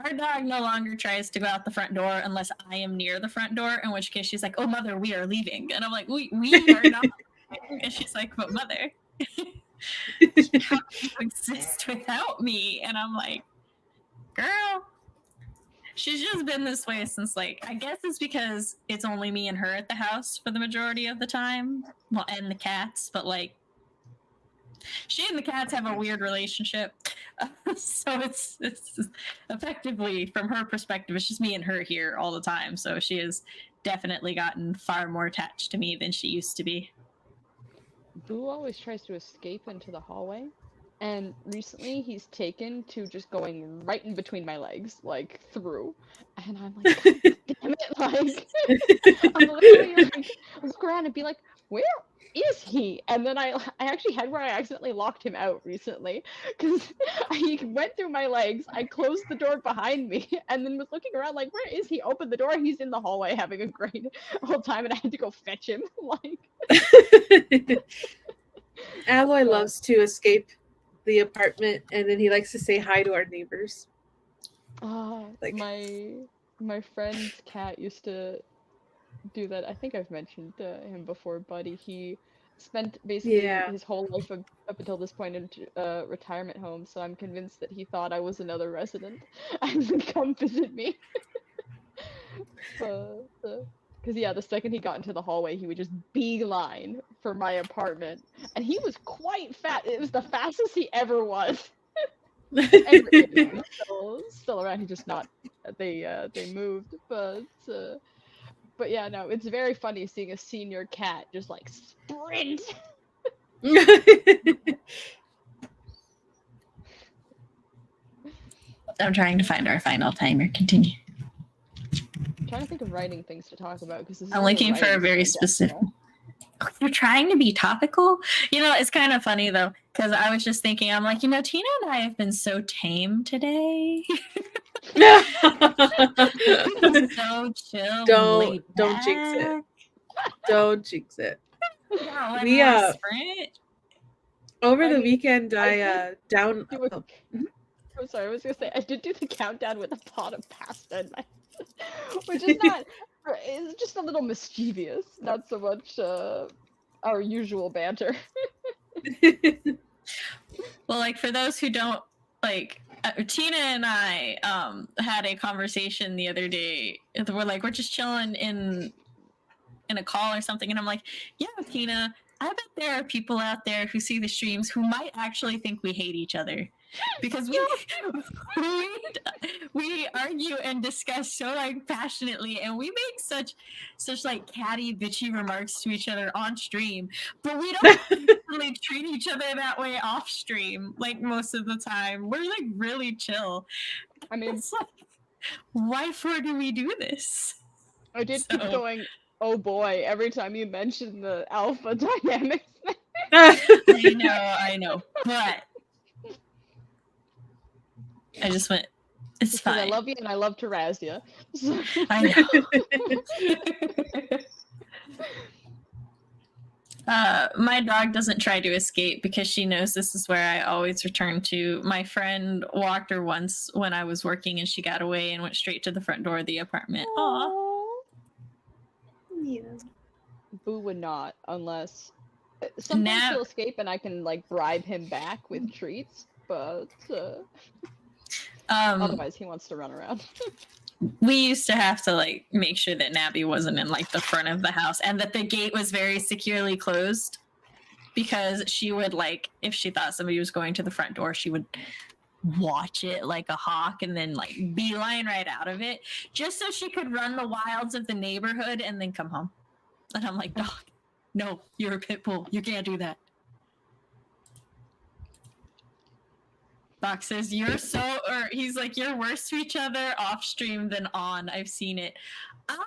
Our dog no longer tries to go out the front door unless I am near the front door, in which case she's like, oh, mother, we are leaving. And I'm like, we are not leaving. And she's like, but mother, how can you exist without me? And I'm like, girl, she's just been this way since, like, I guess it's because it's only me and her at the house for the majority of the time. Well, and the cats, but, like, she and the cats have a weird relationship. So it's effectively, from her perspective, it's just me and her here all the time. So she has definitely gotten far more attached to me than she used to be. Boo always tries to escape into the hallway, and recently he's taken to just going right in between my legs, like through. And I'm like, God damn it! Like, I'm literally like, look around and be like, where is he? And then I actually had where I accidentally locked him out recently because he went through my legs. I closed the door behind me and then was looking around like, where is he? Opened the door. He's in the hallway having a great old time, and I had to go fetch him. Like, Alloy loves to escape the apartment, and then he likes to say hi to our neighbors. Like, my friend's cat used to do that. I think I've mentioned him before, Buddy. He spent basically his whole life up until this point in a retirement home, so I'm convinced that he thought I was another resident and would come visit me. Because the second he got into the hallway, he would just beeline for my apartment, and he was quite fat. It was the fastest he ever was. And still around. He just not. They moved, but yeah, no, it's very funny seeing a senior cat just like sprint. I'm trying to find our final timer. Continue. I'm trying to think of writing things to talk about because I'm looking for a very specific. You're trying to be topical? You know, it's kind of funny though, because I was just thinking, I'm like, Tina and I have been so tame today. So chill. Don't jinx it. Don't jinx it. We over the weekend I'm sorry, I was gonna say I did do the countdown with a pot of pasta in my which is not it's just a little mischievous, not so much our usual banter. Well, like, for those who don't, like, Tina and I had a conversation the other day. We're just chilling in a call or something, and I'm like, yeah, Tina, I bet there are people out there who see the streams who might actually think we hate each other. Because we argue and discuss so, like, passionately, and we make such like catty, bitchy remarks to each other on stream, but we don't really treat each other that way off stream. Like, most of the time, we're like really chill. I mean, it's like, why for do we do this? I did keep going, oh boy, every time you mention the alpha dynamics. I know, but I just went, it's fine. I love you and I love to razz you. I know. My dog doesn't try to escape because she knows this is where I always return to. My friend walked her once when I was working and she got away and went straight to the front door of the apartment. Aww. Yeah. Boo would not, unless sometimes he'll escape and I can like bribe him back with treats, but otherwise he wants to run around. we used to have to like make sure that Nabby wasn't in like the front of the house and that the gate was very securely closed, because she would like, if she thought somebody was going to the front door, she would watch it like a hawk and then like beeline right out of it just so she could run the wilds of the neighborhood and then come home. And I'm like, dog, no, you're a pit bull, you can't do that. Fox says, you're so, or he's like, you're worse to each other off stream than on. I've seen it. I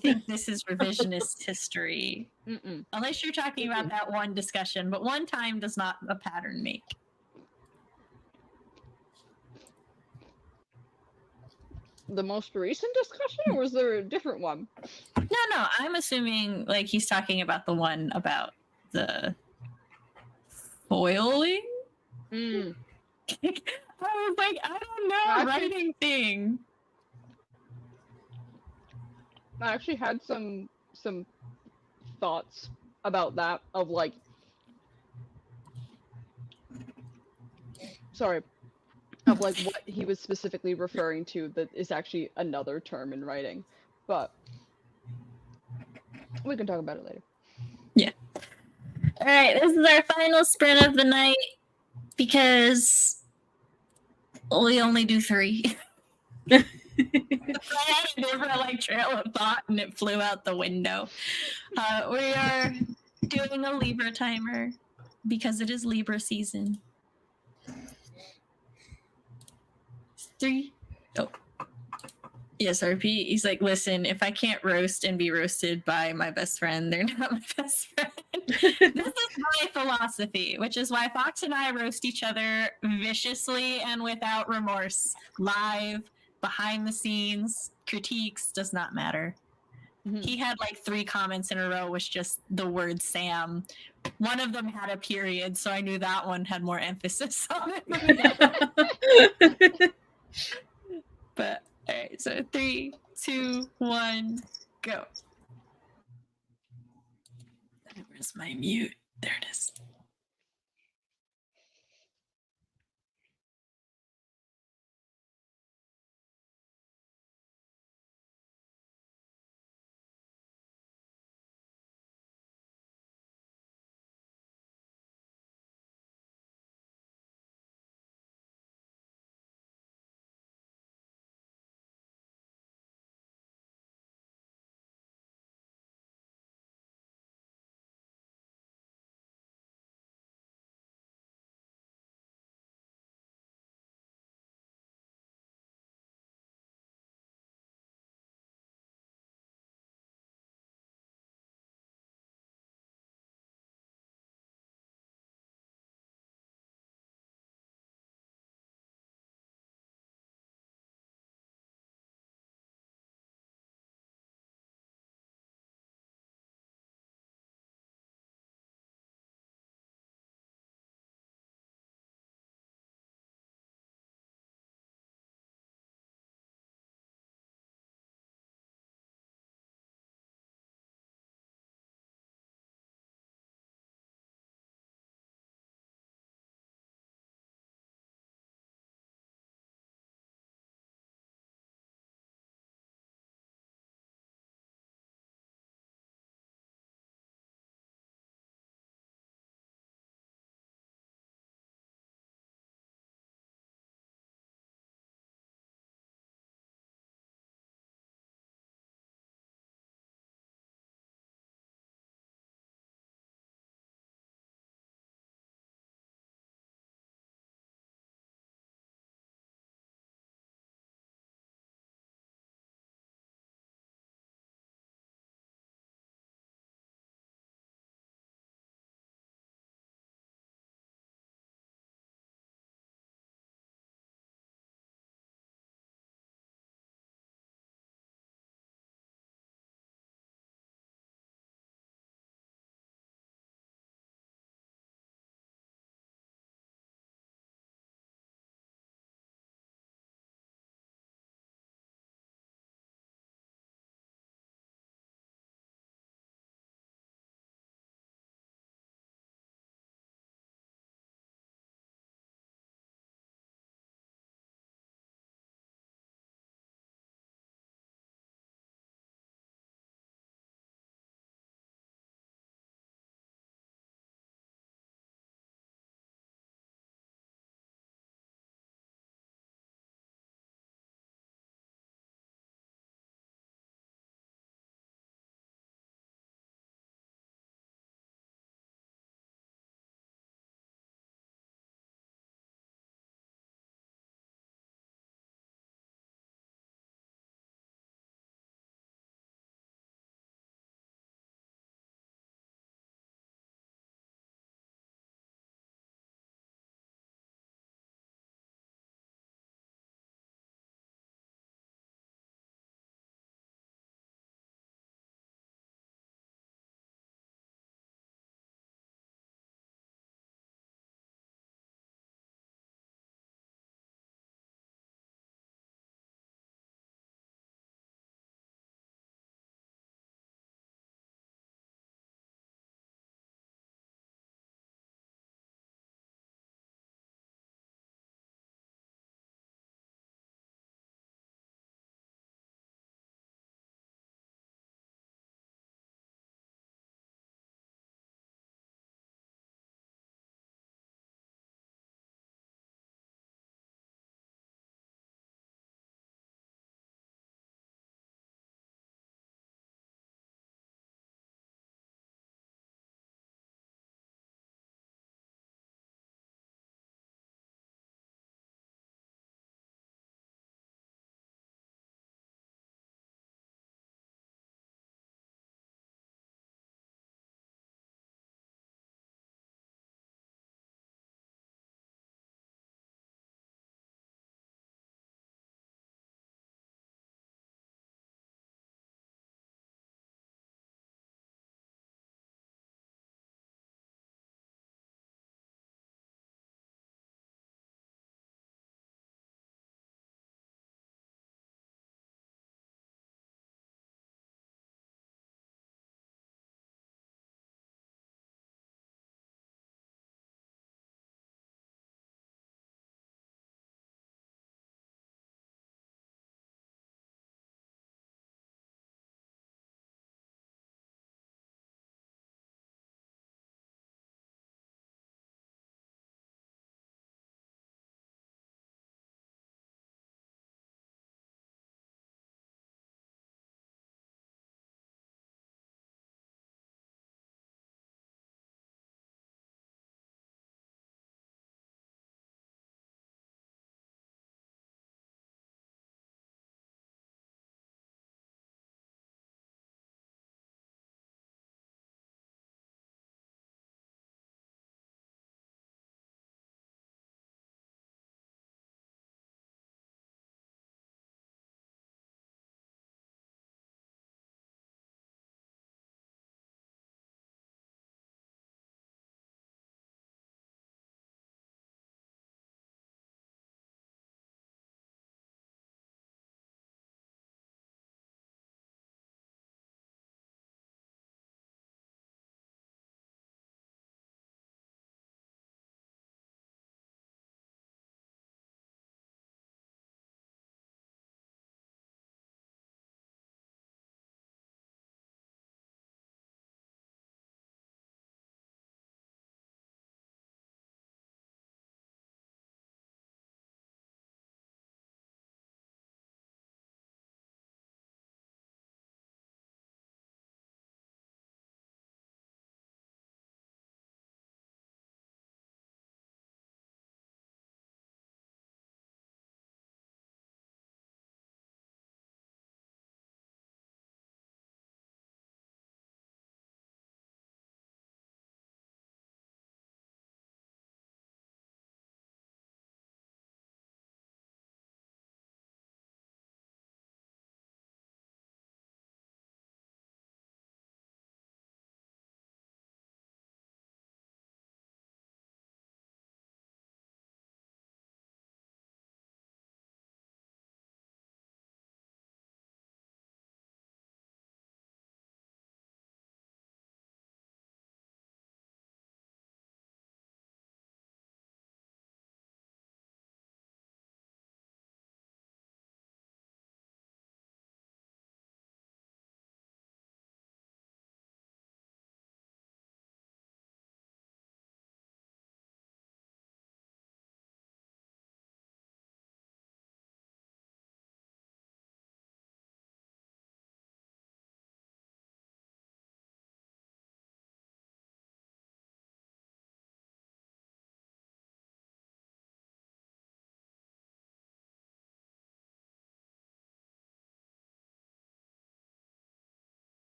think this is revisionist history. Mm-mm. Unless you're talking about that one discussion, but one time does not a pattern make. The most recent discussion, or was there a different one? No, I'm assuming like he's talking about the one about the foiling. Mm. I was like, I don't know, Actually- writing thing. I actually had some thoughts about that, of like, sorry, of like what he was specifically referring to that is actually another term in writing, but we can talk about it later. All right, this is our final sprint of the night because we only do 3. I had a different like trail of thought and it flew out the window. We are doing a Libra timer because it is Libra season. 3. Oh. Yes, RP. He's like, listen, if I can't roast and be roasted by my best friend, they're not my best friend. This is my philosophy, which is why Fox and I roast each other viciously and without remorse. Live, behind the scenes, critiques, does not matter. Mhm. He had like 3 comments in a row was just the word Sam. One of them had a period, so I knew that one had more emphasis on it than the other. But all right, so 3, 2, 1, go. Where's my mute? There it is.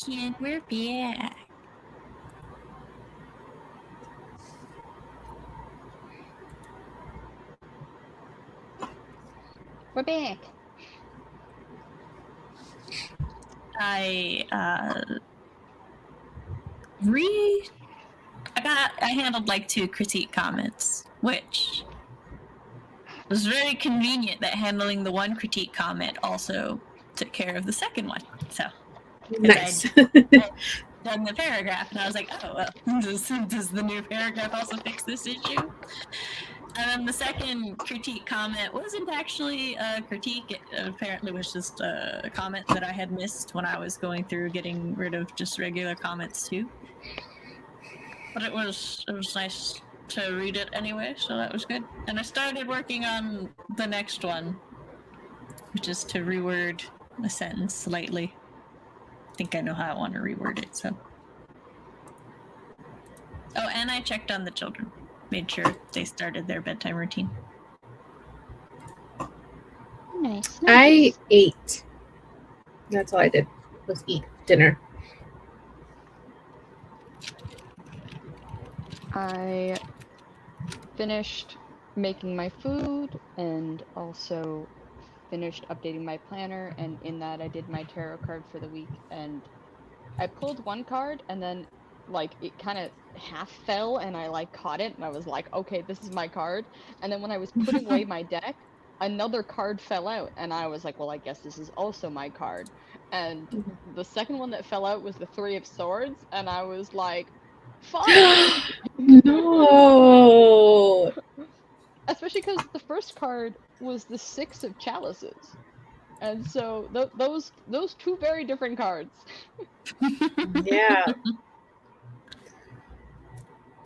And we're back. We're back. I handled like 2 critique comments, which was very convenient that handling the 1 critique comment also took care of the second one. So Nice. I'd done the paragraph, and I was like, oh, well, does the new paragraph also fix this issue? And then the second critique comment wasn't actually a critique. It apparently was just a comment that I had missed when I was going through getting rid of just regular comments too. But it was nice to read it anyway, so that was good. And I started working on the next one, which is to reword a sentence slightly. I think I know how I want to reword it, so. Oh, and I checked on the children. Made sure they started their bedtime routine. Nice. I ate. That's all I did was eat dinner. I finished making my food and also finished updating my planner, and in that I did my tarot card for the week, and I pulled one card and then like it kind of half fell and I like caught it and I was like, okay, this is my card. And then when I was putting away my deck, another card fell out and I was like, well, I guess this is also my card. And the second one that fell out was the 3 of Swords, and I was like, fuck. No. Especially because the first card was the 6 of Chalices. And so those 2 very different cards. Yeah.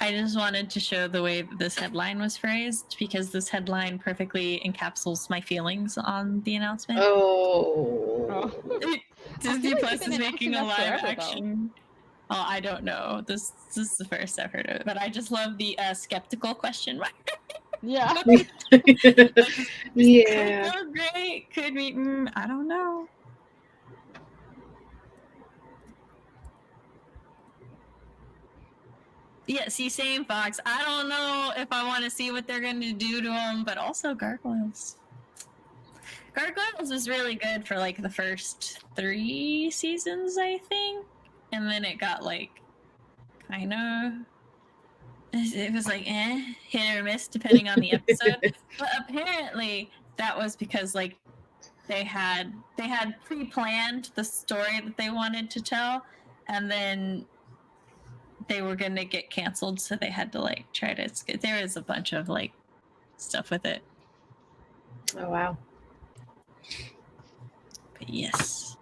I just wanted to show the way that this headline was phrased, because this headline perfectly encapsulates my feelings on the announcement. Oh. Disney like Plus they've been is making a announcing live that forever, action. Oh, I don't know. This is the first I've heard of it, but I just love the skeptical question mark. Yeah. Yeah. Could go great. Could be. I don't know. Yeah, see, same Fox. I don't know if I want to see what they're going to do to him, but also Gargoyles. Gargoyles was really good for like the first 3 seasons, I think, and then it got like kind of. It was like hit or miss depending on the episode. But apparently that was because like they had pre-planned the story that they wanted to tell, and then they were gonna get canceled, so they had to like try to there was a bunch of like stuff with it. Oh wow. But yes.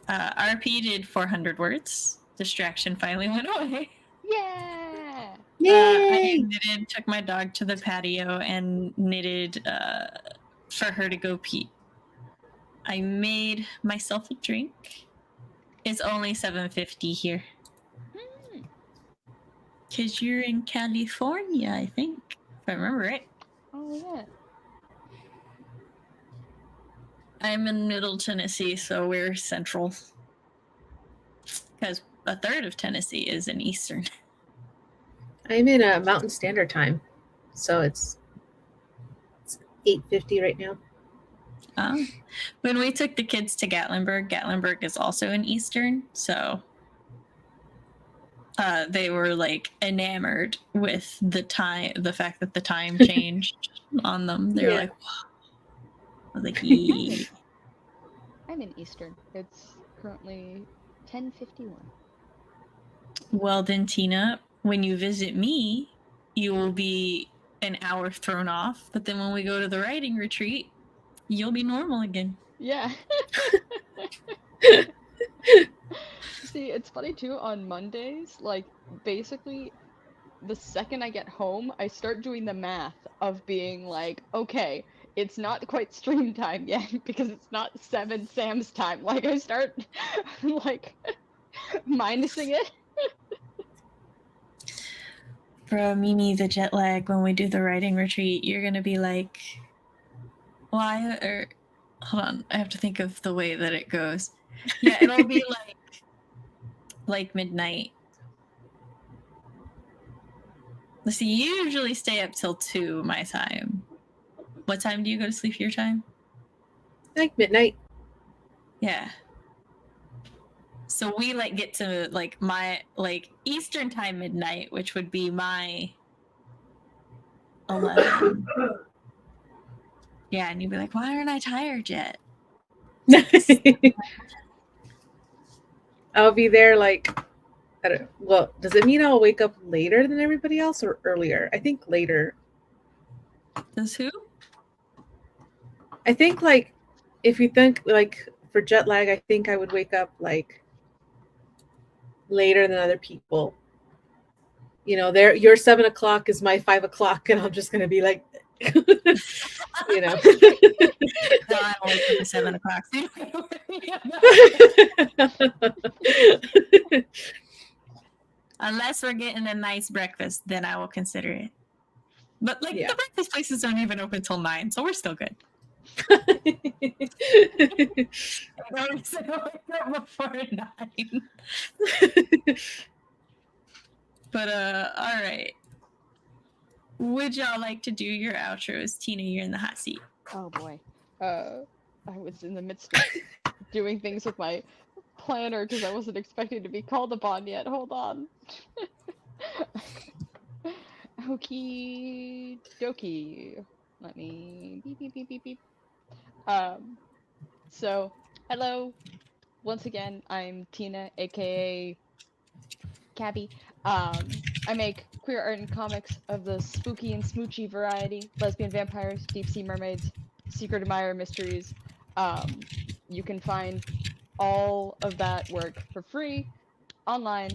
RP did 400 words. Distraction finally went away. Yeah. Yay. I took my dog to the patio and knitted for her to go pee. I made myself a drink. It's only $7.50 here. Because you're in California, I think, if I remember right. Oh yeah. I'm in Middle Tennessee, so we're central. Because a third of Tennessee is in Eastern. I'm in a Mountain Standard Time, so it's 8:50 right now. When we took the kids to Gatlinburg is also in Eastern, so they were like enamored with the fact that the time changed on them. They were like, wow. I was like, yeah. I'm in Eastern. It's currently 10:51. Well then, Tina, when you visit me, you will be an hour thrown off, but then when we go to the writing retreat, you'll be normal again. Yeah. See, it's funny too, on Mondays, like, basically, the second I get home, I start doing the math of being like, okay, it's not quite stream time yet, because it's not 7 Sam's time. Like, I start, like, minusing it. Bro, Mimi, the jet lag, when we do the writing retreat, you're gonna be like, why? Or hold on, I have to think of the way that it goes. Yeah, it'll be like like midnight. Let's see, you usually stay up till 2 my time. What time do you go to sleep your time? Like midnight. Yeah. So we like get to like my like Eastern time midnight, which would be my 11. Yeah, and you'd be like, why aren't I tired yet? I'll be there like, I don't, well, does it mean I'll wake up later than everybody else or earlier? I think later. Does who? I think like if you think like for jet lag, I think I would wake up like later than other people. You know, your 7 o'clock is my 5 o'clock, and I'm just gonna be like, you know. No, I don't wake up at 7 o'clock. So you don't have to worry about it. Unless we're getting a nice breakfast, then I will consider it. But like Yeah. the breakfast places don't even open till 9, so we're still good. I always say wake up before 9. But all right. Would y'all like to do your outros? Tina, you're in the hot seat. Oh boy. I was in the midst of doing things with my planner because I wasn't expecting to be called upon yet. Hold on. Okie dokie. Let me beep beep beep beep beep. So hello. Once again, I'm Tina, aka Cabby. I make queer art and comics of the spooky and smoochy variety, lesbian vampires, deep sea mermaids, secret admirer mysteries. You can find all of that work for free online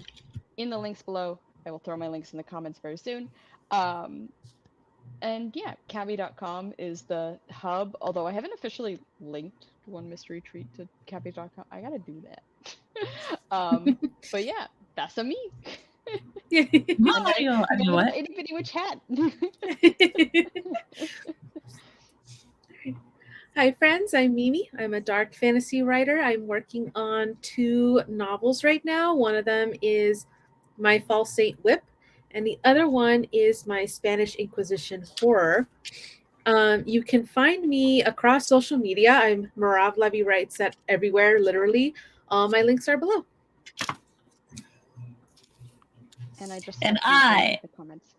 in the links below. I will throw my links in the comments very soon. And yeah, cabby.com is the hub, although I haven't officially linked One Mystery Treat to cabby.com. I gotta do that. But yeah, that's a me. Mario, I mean, what? Itty bitty witch hat. Hi friends, I'm Mimi. I'm a dark fantasy writer. I'm working on 2 novels right now. One of them is My False Saint Whip, and the other one is my Spanish Inquisition horror. You can find me across social media. I'm Mirav Levy Writes at everywhere, literally. All my links are below. And I just And the comments.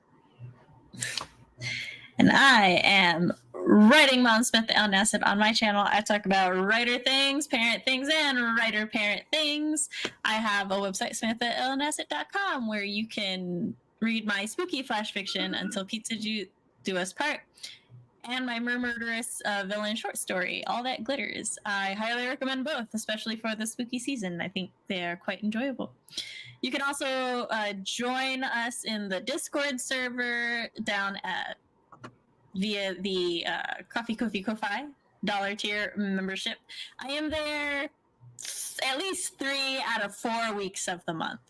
And I am writing Mom Smith El Nassib on my channel. I talk about writer things, parent things, and writer parent things. I have a website, smithaelnassib.com, where you can read my spooky flash fiction Until Pizza Do Us Part, and my murderous villain short story, All That Glitters. I highly recommend both, especially for the spooky season. I think they are quite enjoyable. You can also join us in the Discord server down at via the Ko-fi dollar tier membership. I am there at least 3 out of 4 weeks of the month.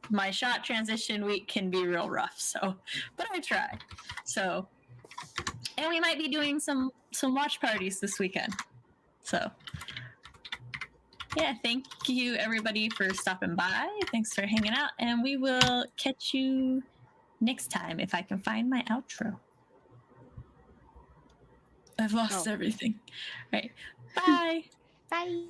My shot transition week can be real rough, so but I try. So, and we might be doing some watch parties this weekend. So, yeah, thank you everybody for stopping by. Thanks for hanging out, and we will catch you next time if I can find my outro. I've lost everything. All right. Bye. Bye.